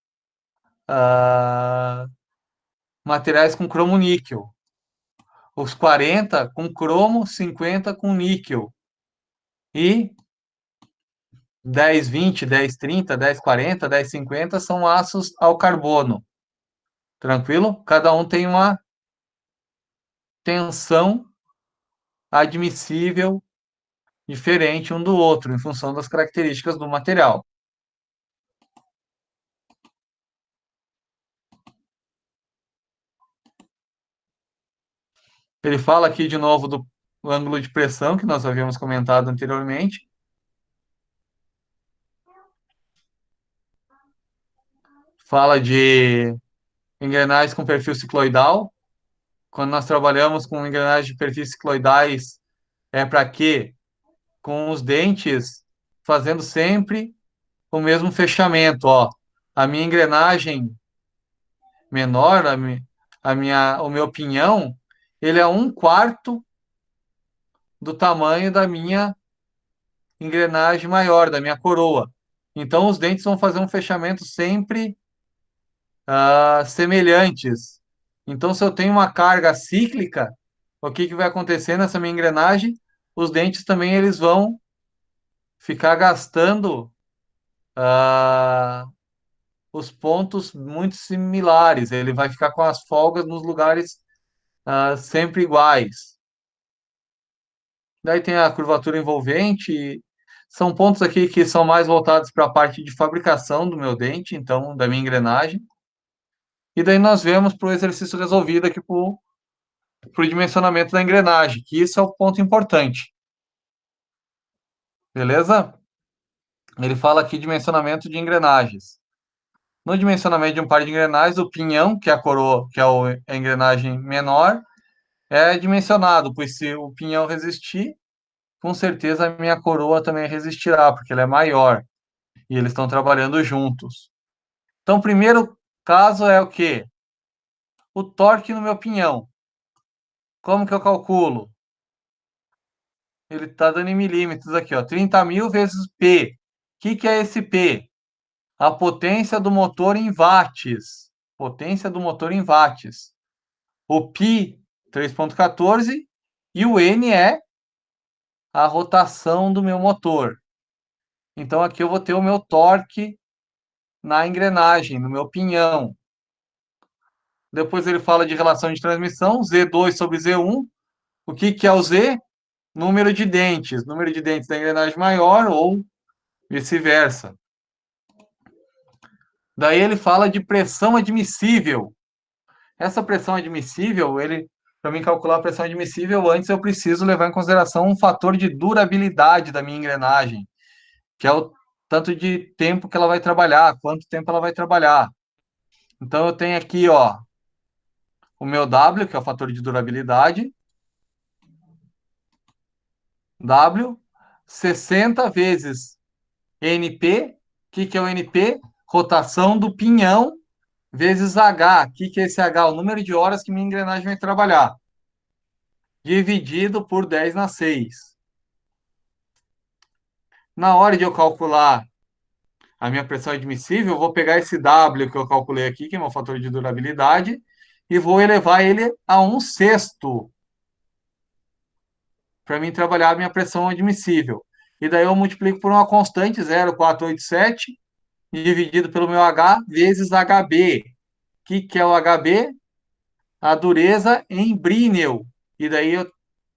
materiais com cromo níquel. Os 40 com cromo, 50 com níquel. E 1020, 1030, 1040, 1050 são aços ao carbono. Tranquilo? Cada um tem uma tensão admissível diferente um do outro, em função das características do material. Ele fala aqui de novo do ângulo de pressão, que nós havíamos comentado anteriormente. fala de engrenagens com perfil cicloidal. Quando nós trabalhamos com engrenagens de perfis cicloidais, é para quê? Com os dentes fazendo sempre o mesmo fechamento, ó. A minha engrenagem menor, o meu pinhão, ele é um quarto do tamanho da minha engrenagem maior, da minha coroa. Então, os dentes vão fazer um fechamento sempre semelhantes. Então, se eu tenho uma carga cíclica, o que que vai acontecer nessa minha engrenagem? Os dentes também eles vão ficar gastando ah, os pontos muito similares. Ele vai ficar com as folgas nos lugares sempre iguais. Daí tem a curvatura envolvente. São pontos aqui que são mais voltados para a parte de fabricação do meu dente, então, da minha engrenagem. E daí nós vemos para o exercício resolvido aqui para o dimensionamento da engrenagem, que isso é o ponto importante. Beleza? Ele fala aqui dimensionamento de engrenagens. No dimensionamento de um par de engrenagens, o pinhão, que é a coroa, que é a engrenagem menor, é dimensionado, pois se o pinhão resistir, com certeza a minha coroa também resistirá, porque ela é maior e eles estão trabalhando juntos. Então, o primeiro caso é o quê? O torque no meu pinhão. Como que eu calculo? Ele está dando em milímetros aqui, ó, 30.000 vezes P. O que é esse P? A potência do motor em watts. Potência do motor em watts. O π, 3,14, e o N é a rotação do meu motor. Então, aqui eu vou ter o meu torque na engrenagem, no meu pinhão. Depois ele fala de relação de transmissão, Z2 sobre Z1. O que é o Z? Número de dentes. Número de dentes da engrenagem maior ou vice-versa. Daí ele fala de pressão admissível. Essa pressão admissível, para mim calcular a pressão admissível, antes eu preciso levar em consideração um fator de durabilidade da minha engrenagem, que é o tanto de tempo que ela vai trabalhar, quanto tempo ela vai trabalhar. Então eu tenho aqui, ó, o meu W, que é o fator de durabilidade, W, 60 vezes NP. O que é o NP? Rotação do pinhão vezes H. O que é esse H? O número de horas que minha engrenagem vai trabalhar. Dividido por 10 na 6. Na hora de eu calcular a minha pressão admissível, eu vou pegar esse W que eu calculei aqui, que é meu fator de durabilidade, e vou elevar ele a 1/6 para mim trabalhar a minha pressão admissível. E daí eu multiplico por uma constante, 0,487, dividido pelo meu H, vezes HB. O que é o HB? A dureza em Brinell. E daí eu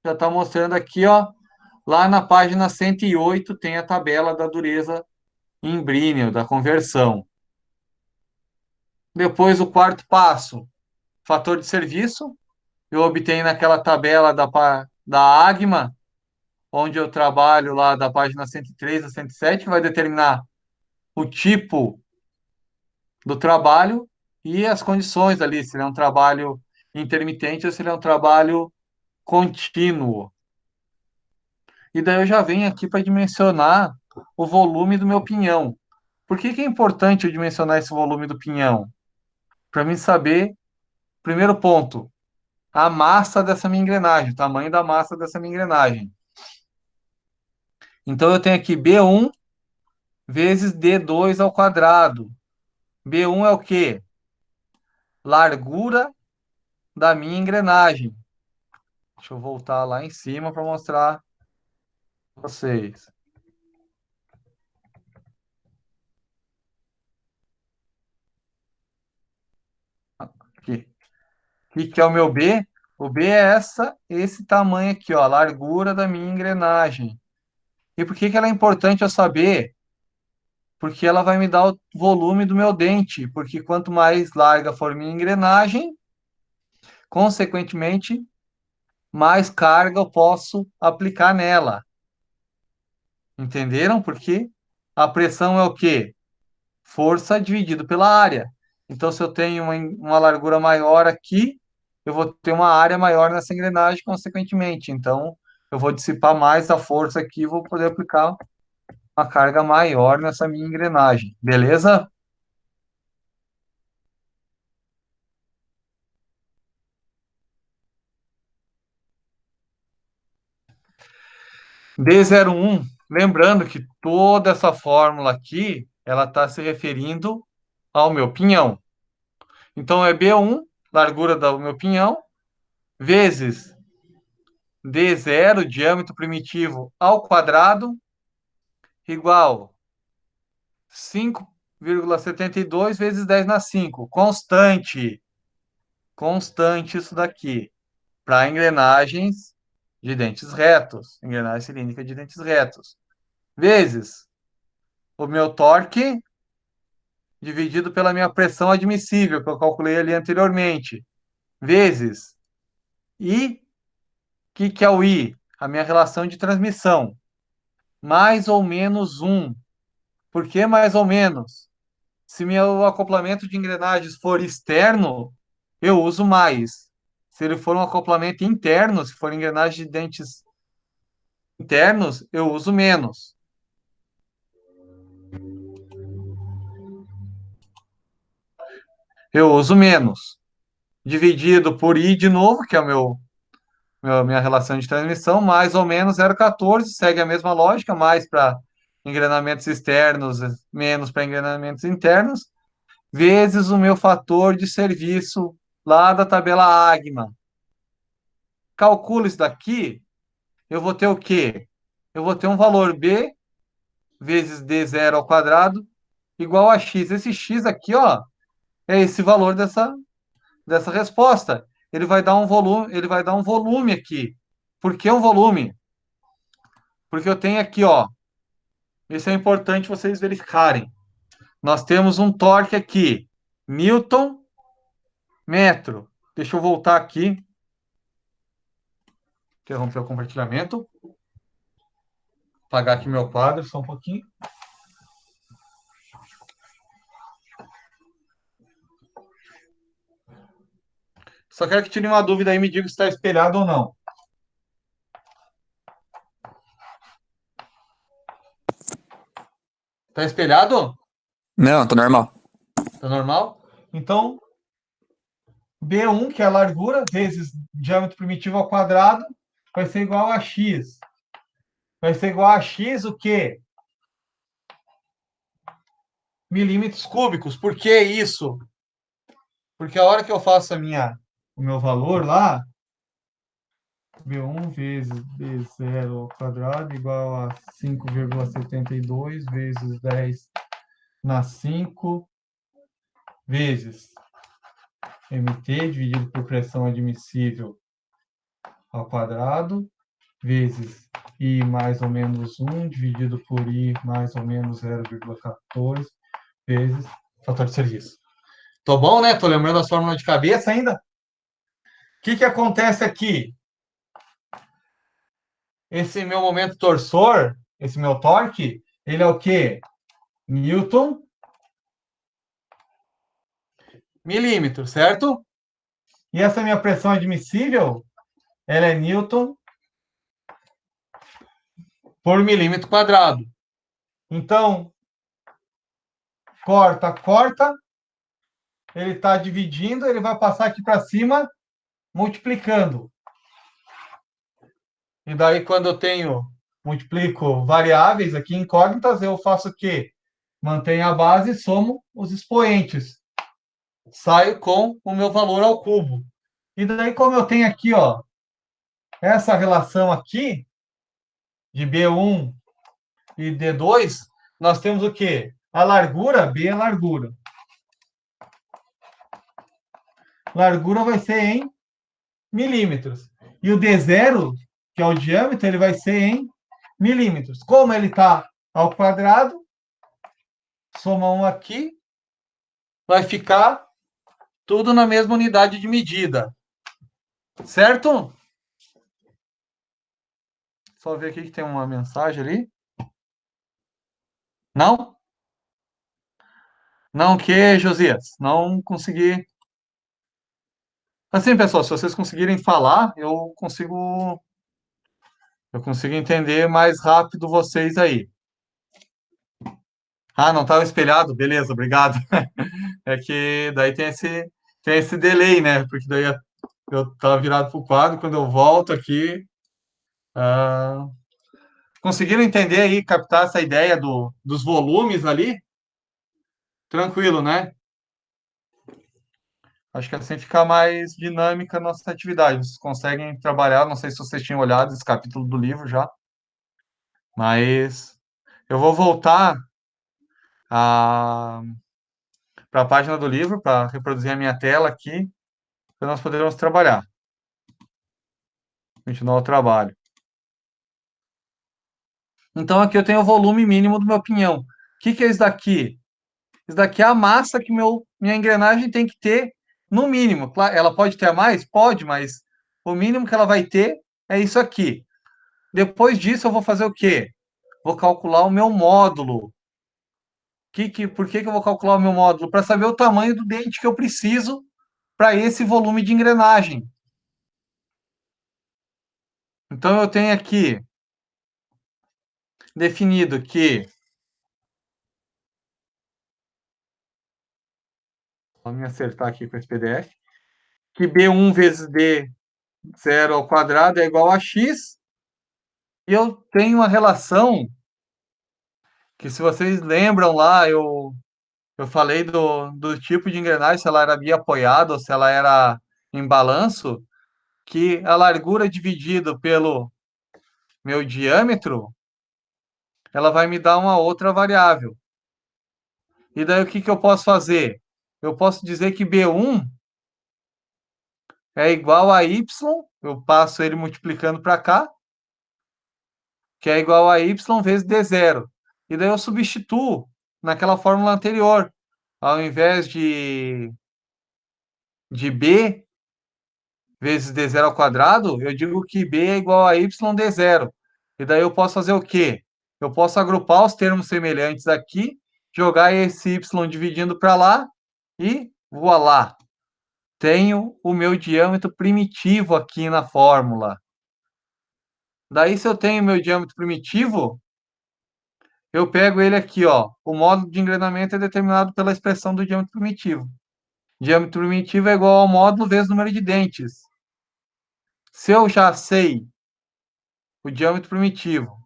já está mostrando aqui, ó, lá na página 108 tem a tabela da dureza em Brinell, da conversão. Depois o quarto passo, fator de serviço. Eu obtenho naquela tabela da AGMA, onde eu trabalho lá da página 103 a 107, que vai determinar o tipo do trabalho e as condições ali, se ele é um trabalho intermitente ou se ele é um trabalho contínuo. E daí eu já venho aqui para dimensionar o volume do meu pinhão. Por que é importante eu dimensionar esse volume do pinhão? Para mim saber, primeiro ponto, a massa dessa minha engrenagem, o tamanho da massa dessa minha engrenagem. Então eu tenho aqui B1 vezes D2 ao quadrado. B1 é o quê? Largura da minha engrenagem. Deixa eu voltar lá em cima para mostrar para vocês. Aqui. O que é o meu B? O B é esse tamanho aqui, ó, a largura da minha engrenagem. E por que ela é importante eu saber? Porque ela vai me dar o volume do meu dente. Porque quanto mais larga for minha engrenagem, consequentemente, mais carga eu posso aplicar nela. Entenderam? Porque a pressão é o quê? Força dividido pela área. Então, se eu tenho uma largura maior aqui, eu vou ter uma área maior nessa engrenagem, consequentemente. Então, eu vou dissipar mais a força aqui e vou poder aplicar uma carga maior nessa minha engrenagem. Beleza? D01, lembrando que toda essa fórmula aqui, ela está se referindo ao meu pinhão. Então, é B1, largura do meu pinhão, vezes D0, diâmetro primitivo ao quadrado, igual 5,72 vezes 10 na 5. Constante. Constante isso daqui. Para engrenagens de dentes retos. Engrenagem cilíndrica de dentes retos. Vezes o meu torque dividido pela minha pressão admissível, que eu calculei ali anteriormente. Vezes I. O que é o I? A minha relação de transmissão. Mais ou menos 1. Por que mais ou menos? Se meu acoplamento de engrenagens for externo, eu uso mais. Se ele for um acoplamento interno, se for engrenagem de dentes internos, eu uso menos. Eu uso menos. Dividido por I de novo, que é minha relação de transmissão, mais ou menos 0,14, segue a mesma lógica, mais para engrenamentos externos, menos para engrenamentos internos, vezes o meu fator de serviço lá da tabela AGMA. Calculo isso daqui, eu vou ter o quê? Eu vou ter um valor B vezes D0 ao quadrado igual a X. Esse X aqui, ó, é esse valor dessa resposta. Ele vai dar um volume aqui. Por que um volume? Porque eu tenho aqui, ó, isso é importante vocês verificarem. Nós temos um torque aqui, Newton metro. Deixa eu voltar aqui, interromper o compartilhamento, apagar aqui meu quadro só um pouquinho. Só quero que tire uma dúvida aí e me diga se está espelhado ou não. Está espelhado? Não, tá normal. Tá normal? Então, B1, que é a largura, vezes diâmetro primitivo ao quadrado, vai ser igual a X. Vai ser igual a X o quê? Milímetros cúbicos. Por que isso? Porque a hora que eu faço o meu valor lá, B1 vezes B0 ao quadrado igual a 5,72 vezes 10 na 5 vezes MT dividido por pressão admissível ao quadrado, vezes I mais ou menos 1, dividido por I mais ou menos 0,14, vezes fator de serviço. Tô bom, né? Tô lembrando as fórmulas de cabeça ainda? O que acontece aqui? Esse meu momento torsor, esse meu torque, ele é o quê? Newton milímetro, certo? E essa minha pressão admissível, ela é Newton por milímetro quadrado. Então, corta, corta, ele está dividindo, ele vai passar aqui para cima, multiplicando. E daí, quando multiplico variáveis aqui, incógnitas, eu faço o quê? Mantenho a base e somo os expoentes. Saio com o meu valor ao cubo. E daí, como eu tenho aqui, ó, essa relação aqui, de B1 e D2, nós temos o quê? A largura, B é largura. Largura vai ser em milímetros. E o D0, que é o diâmetro, ele vai ser em milímetros. Como ele está ao quadrado, soma um aqui, vai ficar tudo na mesma unidade de medida. Certo? Só ver aqui que tem uma mensagem ali. Não? Não que, Josias, não consegui. Assim, pessoal, se vocês conseguirem falar, eu consigo entender mais rápido vocês aí. Ah, não estava espelhado? Beleza, obrigado. É que daí tem esse delay, né? Porque daí eu estava virado para o quadro, quando eu volto aqui. ah, Conseguiram entender aí, captar essa ideia dos volumes ali? Tranquilo, né? Acho que assim fica mais dinâmica a nossa atividade. Vocês conseguem trabalhar, não sei se vocês tinham olhado esse capítulo do livro já, mas eu vou voltar para a página do livro, para reproduzir a minha tela aqui, para nós podermos trabalhar, continuar o trabalho. Então, aqui eu tenho o volume mínimo do meu pinhão. O que que é isso daqui? Isso daqui é a massa que minha engrenagem tem que ter, no mínimo. Claro, ela pode ter a mais? Pode, mas o mínimo que ela vai ter é isso aqui. Depois disso, eu vou fazer o quê? Vou calcular o meu módulo. Por que que eu vou calcular o meu módulo? Para saber o tamanho do dente que eu preciso para esse volume de engrenagem. Então, eu tenho aqui definido que. Vou me acertar aqui com esse PDF. Que B1 vezes D0 ao quadrado é igual a x. E eu tenho uma relação que, se vocês lembram lá, eu falei do tipo de engrenagem, se ela era biapoiada ou se ela era em balanço, que a largura dividido pelo meu diâmetro, ela vai me dar uma outra variável. E daí o que que eu posso fazer? Eu posso dizer que B1 é igual a y, eu passo ele multiplicando para cá, que é igual a y vezes d0. E daí eu substituo naquela fórmula anterior. Ao invés de b vezes d0 ao quadrado, eu digo que b é igual a y d0. E daí eu posso fazer o quê? Eu posso agrupar os termos semelhantes aqui, jogar esse y dividindo para lá e voilá. Tenho o meu diâmetro primitivo aqui na fórmula. Daí, se eu tenho meu diâmetro primitivo, eu pego ele aqui, ó. O módulo de engrenamento é determinado pela expressão do diâmetro primitivo. Diâmetro primitivo é igual ao módulo vezes o número de dentes. Se eu já sei o diâmetro primitivo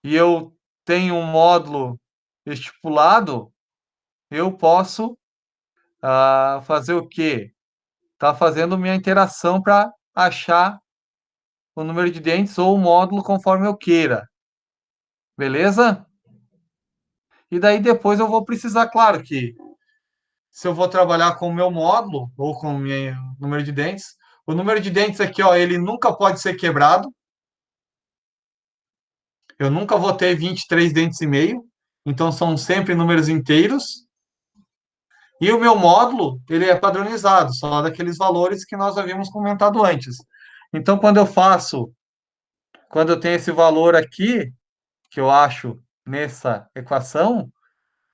e eu tenho um módulo estipulado, eu posso fazer o quê? Tá fazendo minha interação para achar o número de dentes ou o módulo conforme eu queira. Beleza? E daí depois eu vou precisar, claro que se eu vou trabalhar com o meu módulo ou com o meu número de dentes, o número de dentes aqui, ó, ele nunca pode ser quebrado. Eu nunca vou ter 23 dentes e meio, então são sempre números inteiros. E o meu módulo, ele é padronizado, só daqueles valores que nós havíamos comentado antes. Então, quando eu tenho esse valor aqui, que eu acho nessa equação,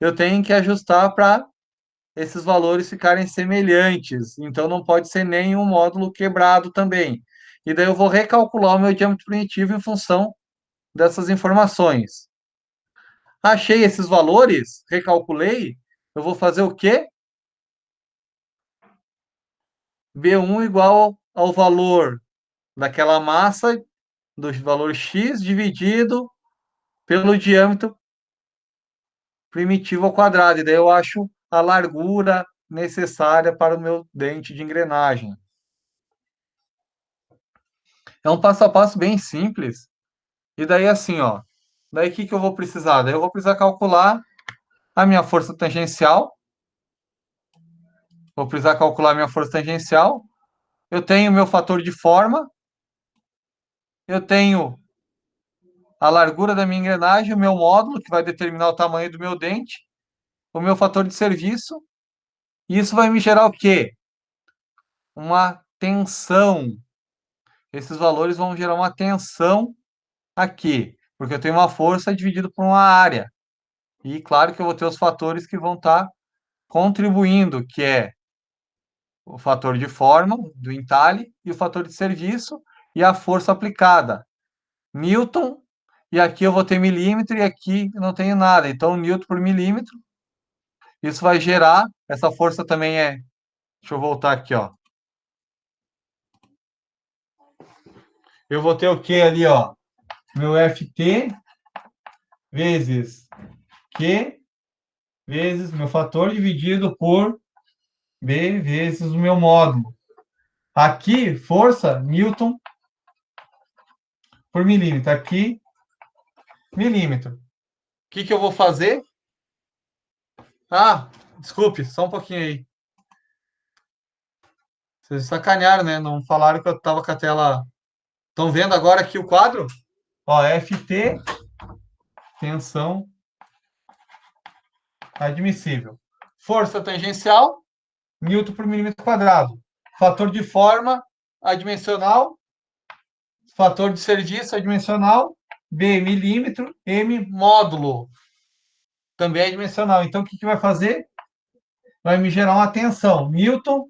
eu tenho que ajustar para esses valores ficarem semelhantes. Então, não pode ser nenhum módulo quebrado também. E daí eu vou recalcular o meu diâmetro primitivo em função dessas informações. Achei esses valores, recalculei, eu vou fazer o quê? B1 igual ao valor daquela massa, do valor x, dividido pelo diâmetro primitivo ao quadrado. E daí eu acho a largura necessária para o meu dente de engrenagem. É um passo a passo bem simples. E daí assim, ó. Daí o que que eu vou precisar? Daí eu vou precisar calcular a minha força tangencial. Vou precisar calcular a minha força tangencial. Eu tenho meu fator de forma. Eu tenho a largura da minha engrenagem, o meu módulo, que vai determinar o tamanho do meu dente, o meu fator de serviço. E isso vai me gerar o quê? Uma tensão. Esses valores vão gerar uma tensão aqui, porque eu tenho uma força dividida por uma área. E claro que eu vou ter os fatores que vão estar contribuindo, que é o fator de forma do entalhe e o fator de serviço e a força aplicada. Newton, e aqui eu vou ter milímetro e aqui não tenho nada. Então, Newton por milímetro, isso vai gerar, essa força também é, deixa eu voltar aqui, ó. Eu vou ter o que ali, ó? Meu FT vezes Q vezes meu fator dividido por B vezes o meu módulo. Aqui, força, Newton por milímetro. Aqui, milímetro. O que eu vou fazer? Ah, desculpe, só um pouquinho aí. Vocês sacanearam, né? Não falaram que eu tava com a tela. Estão vendo agora aqui o quadro? Ó, FT, tensão admissível. Força tangencial, Newton por milímetro quadrado. Fator de forma, adimensional. Fator de serviço, adimensional. B, milímetro. M, módulo. Também é adimensional. Então, o que vai fazer? Vai me gerar uma tensão. Newton,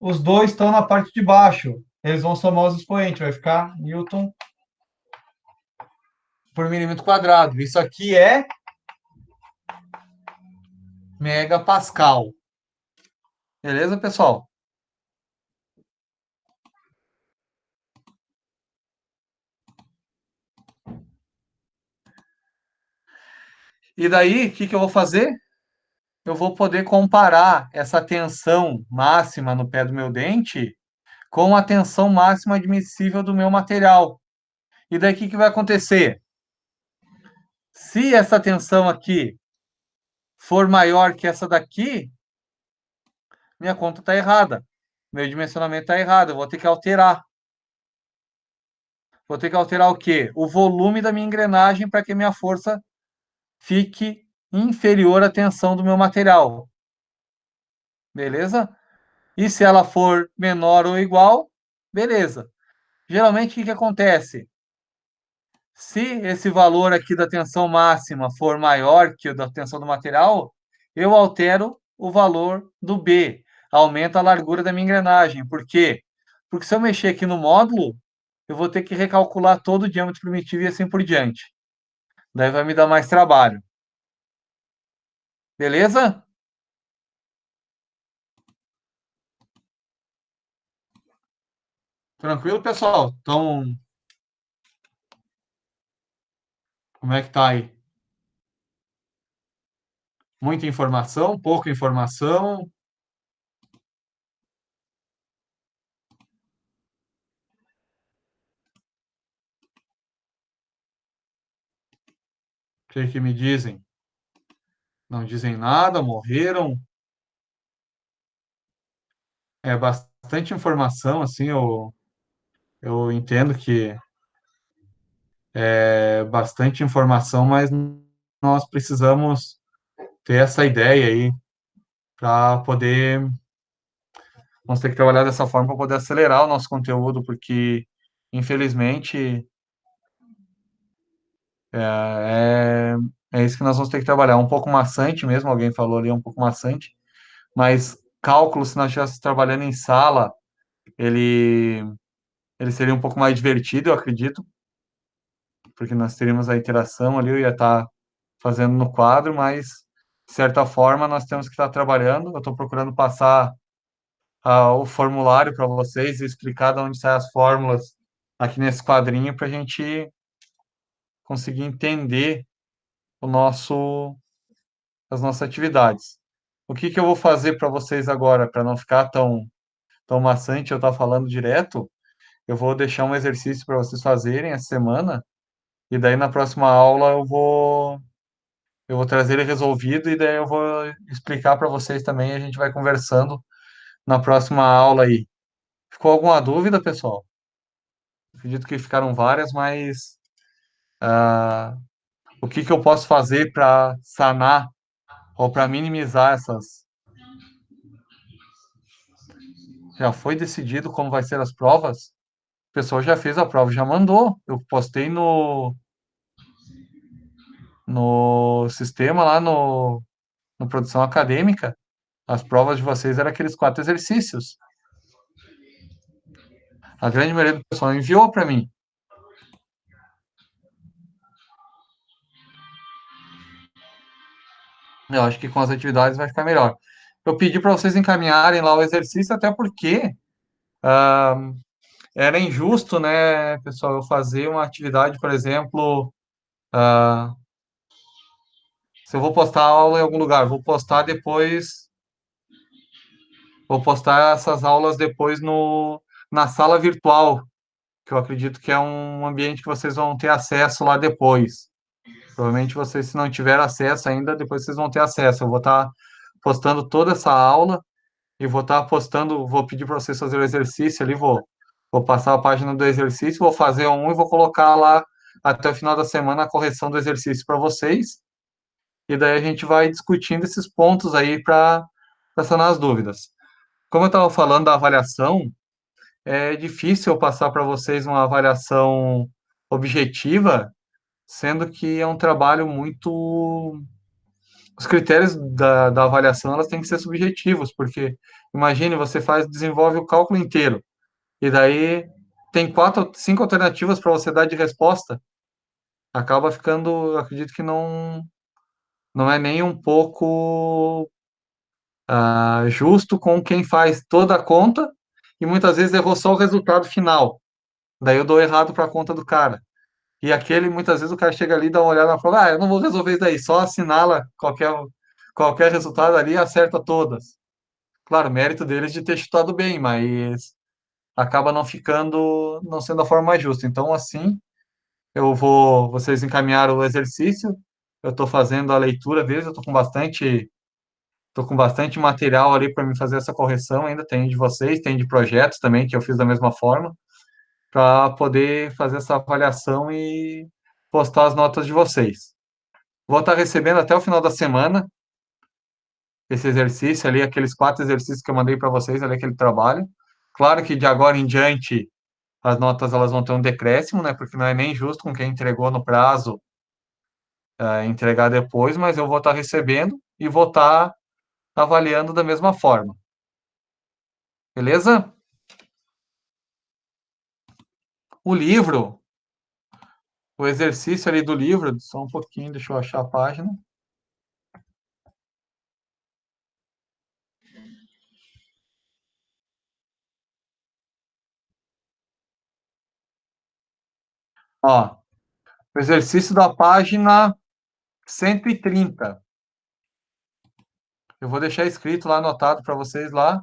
os dois estão na parte de baixo. Eles vão somar os expoentes. Vai ficar Newton por milímetro quadrado. Isso aqui é megapascal. Beleza, pessoal? E daí, o que eu vou fazer? Eu vou poder comparar essa tensão máxima no pé do meu dente com a tensão máxima admissível do meu material. E daí, o que vai acontecer? Se essa tensão aqui for maior que essa daqui, minha conta está errada. Meu dimensionamento está errado. Eu vou ter que alterar. Vou ter que alterar o quê? O volume da minha engrenagem para que minha força fique inferior à tensão do meu material. Beleza? E se ela for menor ou igual, beleza. Geralmente, o que acontece? Se esse valor aqui da tensão máxima for maior que o da tensão do material, eu altero o valor do B, aumenta a largura da minha engrenagem. Por quê? Porque se eu mexer aqui no módulo, eu vou ter que recalcular todo o diâmetro primitivo e assim por diante. Daí vai me dar mais trabalho. Beleza? Tranquilo, pessoal? Então, como é que tá aí? Muita informação, pouca informação? O que me dizem? Não dizem nada, morreram? É bastante informação, assim, eu entendo que é bastante informação, mas nós precisamos ter essa ideia aí para poder, vamos ter que trabalhar dessa forma para poder acelerar o nosso conteúdo, porque, infelizmente, é, é isso que nós vamos ter que trabalhar. Um pouco maçante mesmo, alguém falou ali, um pouco maçante, mas cálculo, se nós estivéssemos trabalhando em sala, ele, ele seria um pouco mais divertido, eu acredito, porque nós teríamos a interação ali, eu ia estar fazendo no quadro, mas, de certa forma, nós temos que estar trabalhando. Eu estou procurando passar o formulário para vocês e explicar de onde saem as fórmulas aqui nesse quadrinho para a gente conseguir entender o nosso, as nossas atividades. O que eu vou fazer para vocês agora, para não ficar tão maçante eu estar falando direto, eu vou deixar um exercício para vocês fazerem essa semana, e daí na próxima aula eu vou trazer ele resolvido e daí eu vou explicar para vocês também, a gente vai conversando na próxima aula aí. Ficou alguma dúvida, pessoal? Acredito que ficaram várias, mas o que eu posso fazer para sanar ou para minimizar essas? Já foi decidido como vai ser as provas? O pessoal já fez a prova, já mandou. Eu postei no sistema, lá no produção acadêmica, as provas de vocês eram aqueles 4 exercícios. A grande maioria do pessoal enviou para mim. Eu acho que com as atividades vai ficar melhor. Eu pedi para vocês encaminharem lá o exercício, até porque era injusto, né, pessoal, eu fazer uma atividade, por exemplo, ah, se eu vou postar aula em algum lugar, vou postar essas aulas depois na sala virtual, que eu acredito que é um ambiente que vocês vão ter acesso lá depois. Provavelmente vocês, se não tiver acesso ainda, depois vocês vão ter acesso. Eu vou estar postando toda essa aula e vou estar postando, vou pedir para vocês fazerem o exercício ali, vou passar a página do exercício, vou fazer um e vou colocar lá até o final da semana a correção do exercício para vocês. E daí a gente vai discutindo esses pontos aí para sanar as dúvidas. Como eu estava falando da avaliação, é difícil eu passar para vocês uma avaliação objetiva, sendo que é um trabalho muito. Os critérios da avaliação elas têm que ser subjetivos, porque imagine, você desenvolve o cálculo inteiro, e daí tem 5 alternativas para você dar de resposta. Acaba ficando, eu acredito que não é nem um pouco justo com quem faz toda a conta e muitas vezes errou só o resultado final. Daí eu dou errado para a conta do cara. E aquele, muitas vezes, o cara chega ali, dá uma olhada e fala, eu não vou resolver isso daí, só assinala qualquer resultado ali e acerta todas. Claro, mérito deles de ter chutado bem, mas acaba não sendo a forma mais justa. Então, assim, vocês encaminharam o exercício, eu estou fazendo a leitura deles, eu estou com bastante material ali para me fazer essa correção, ainda tem de vocês, tem de projetos também, que eu fiz da mesma forma, para poder fazer essa avaliação e postar as notas de vocês. Vou estar recebendo até o final da semana esse exercício ali, aqueles 4 exercícios que eu mandei para vocês ali, aquele trabalho. Claro que de agora em diante as notas elas vão ter um decréscimo, né? Porque não é nem justo com quem entregou no prazo entregar depois, mas eu vou estar recebendo e vou estar avaliando da mesma forma. Beleza? O livro, o exercício ali do livro, só um pouquinho, deixa eu achar a página. Ó, o exercício da página 130. Eu vou deixar escrito lá, anotado para vocês lá.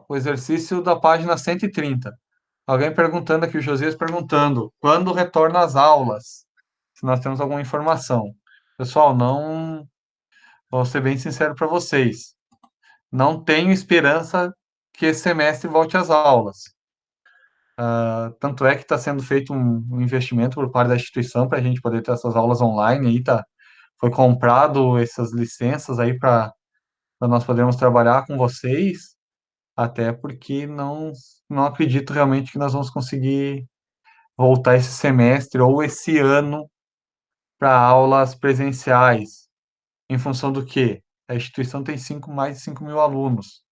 O exercício da página 130. Alguém perguntando aqui, o Josias perguntando, quando retorna às aulas? Se nós temos alguma informação. Pessoal, não, vou ser bem sincero para vocês, não tenho esperança que esse semestre volte às aulas. Tanto é que está sendo feito um investimento por parte da instituição para a gente poder ter essas aulas online aí, tá? Foi comprado essas licenças aí para nós podermos trabalhar com vocês, até porque não acredito realmente que nós vamos conseguir voltar esse semestre ou esse ano para aulas presenciais, em função do quê? A instituição tem mais de 5 mil alunos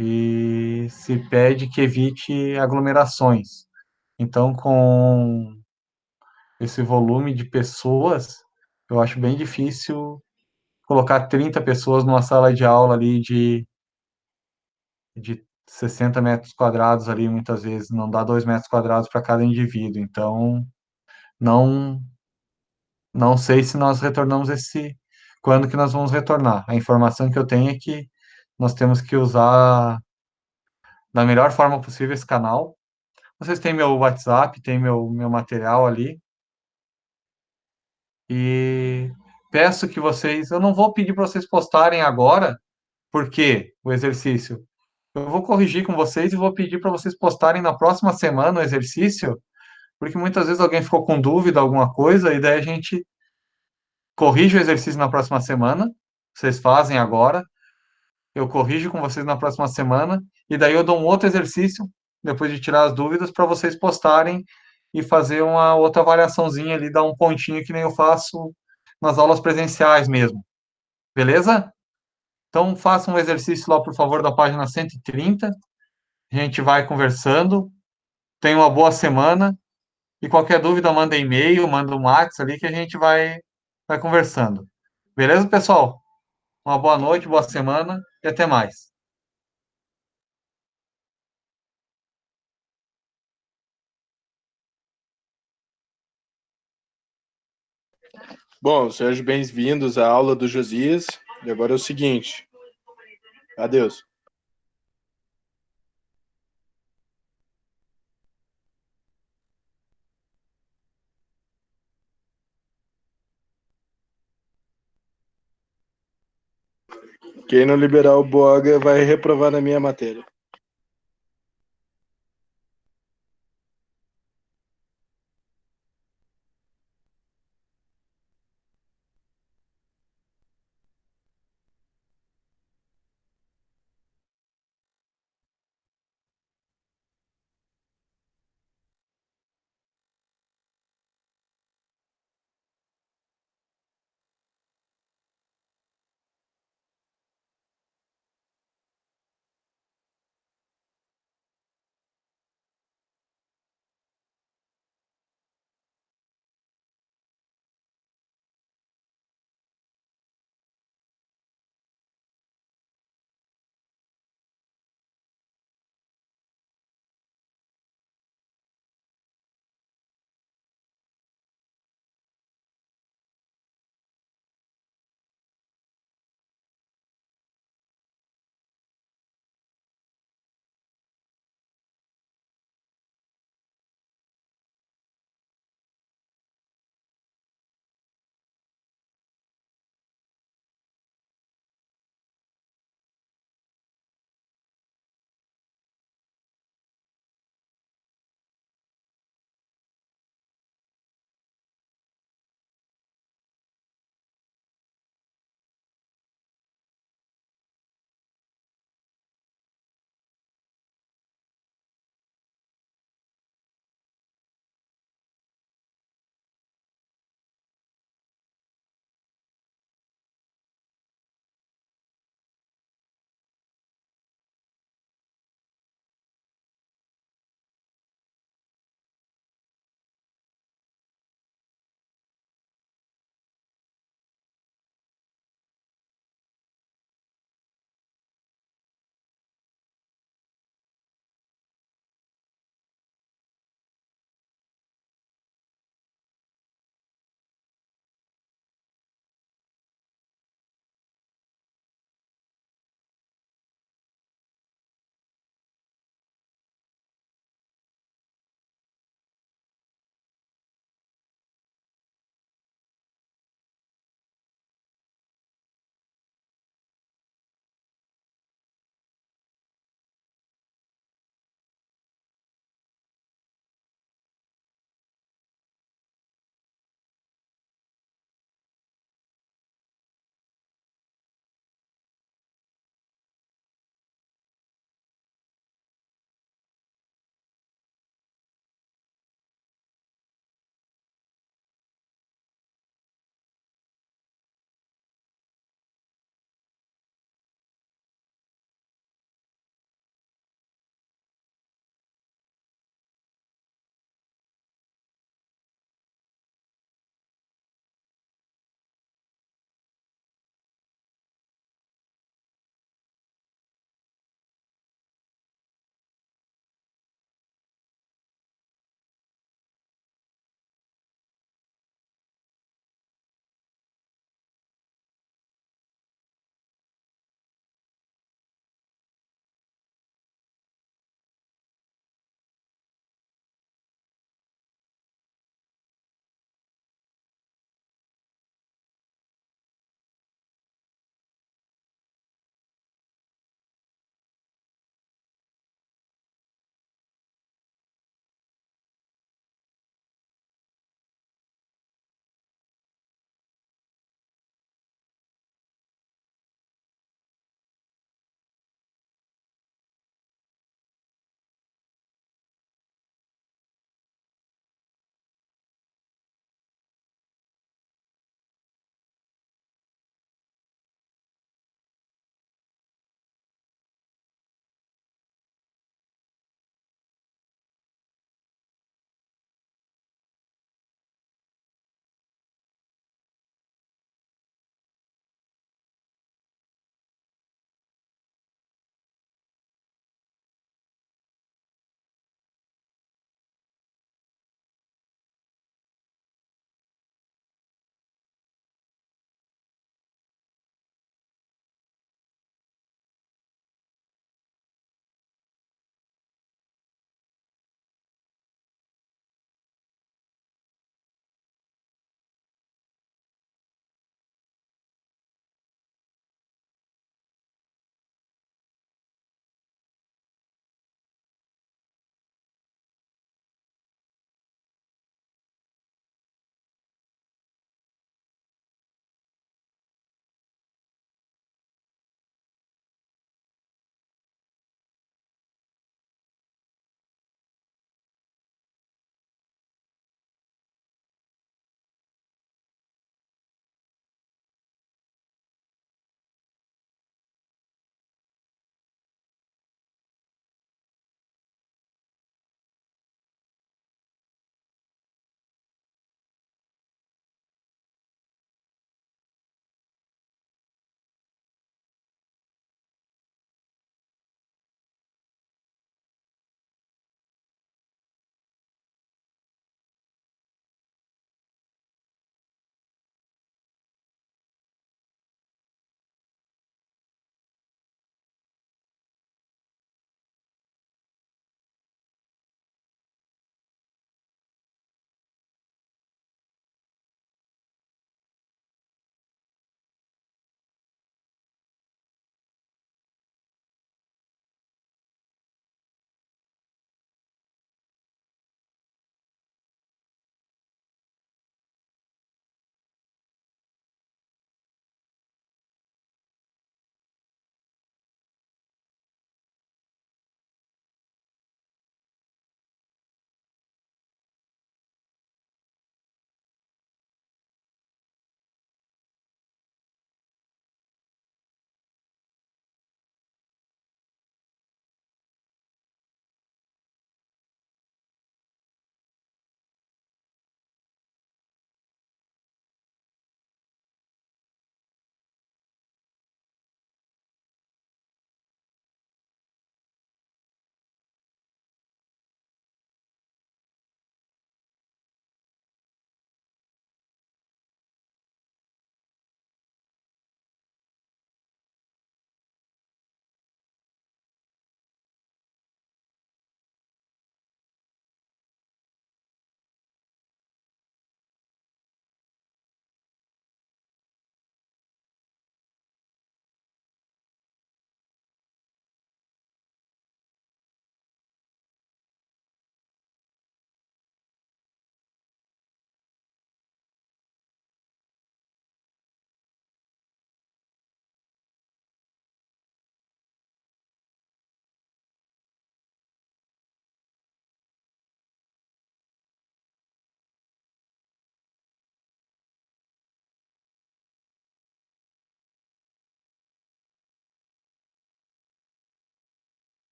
e se pede que evite aglomerações. Então, com esse volume de pessoas, eu acho bem difícil colocar 30 pessoas numa sala de aula ali de 60 metros quadrados ali, muitas vezes, não dá 2 metros quadrados para cada indivíduo. Então, não, não sei se nós retornamos quando que nós vamos retornar. A informação que eu tenho é que nós temos que usar da melhor forma possível esse canal. Vocês têm meu WhatsApp, tem meu material ali. E peço que vocês. Eu não vou pedir para vocês postarem agora, porque o exercício. Eu vou corrigir com vocês e vou pedir para vocês postarem na próxima semana o exercício, porque muitas vezes alguém ficou com dúvida, alguma coisa, e daí a gente corrige o exercício na próxima semana. Vocês fazem agora, eu corrijo com vocês na próxima semana, e daí eu dou um outro exercício, depois de tirar as dúvidas, para vocês postarem e fazer uma outra avaliaçãozinha ali, dar um pontinho que nem eu faço nas aulas presenciais mesmo. Beleza? Então, faça um exercício lá, por favor, da página 130. A gente vai conversando. Tenha uma boa semana. E qualquer dúvida, manda e-mail, manda um WhatsApp ali que a gente vai conversando. Beleza, pessoal? Uma boa noite, boa semana e até mais. Bom, sejam bem-vindos à aula do Josias. E agora é o seguinte. Adeus. Quem não liberar o Boga vai reprovar na minha matéria.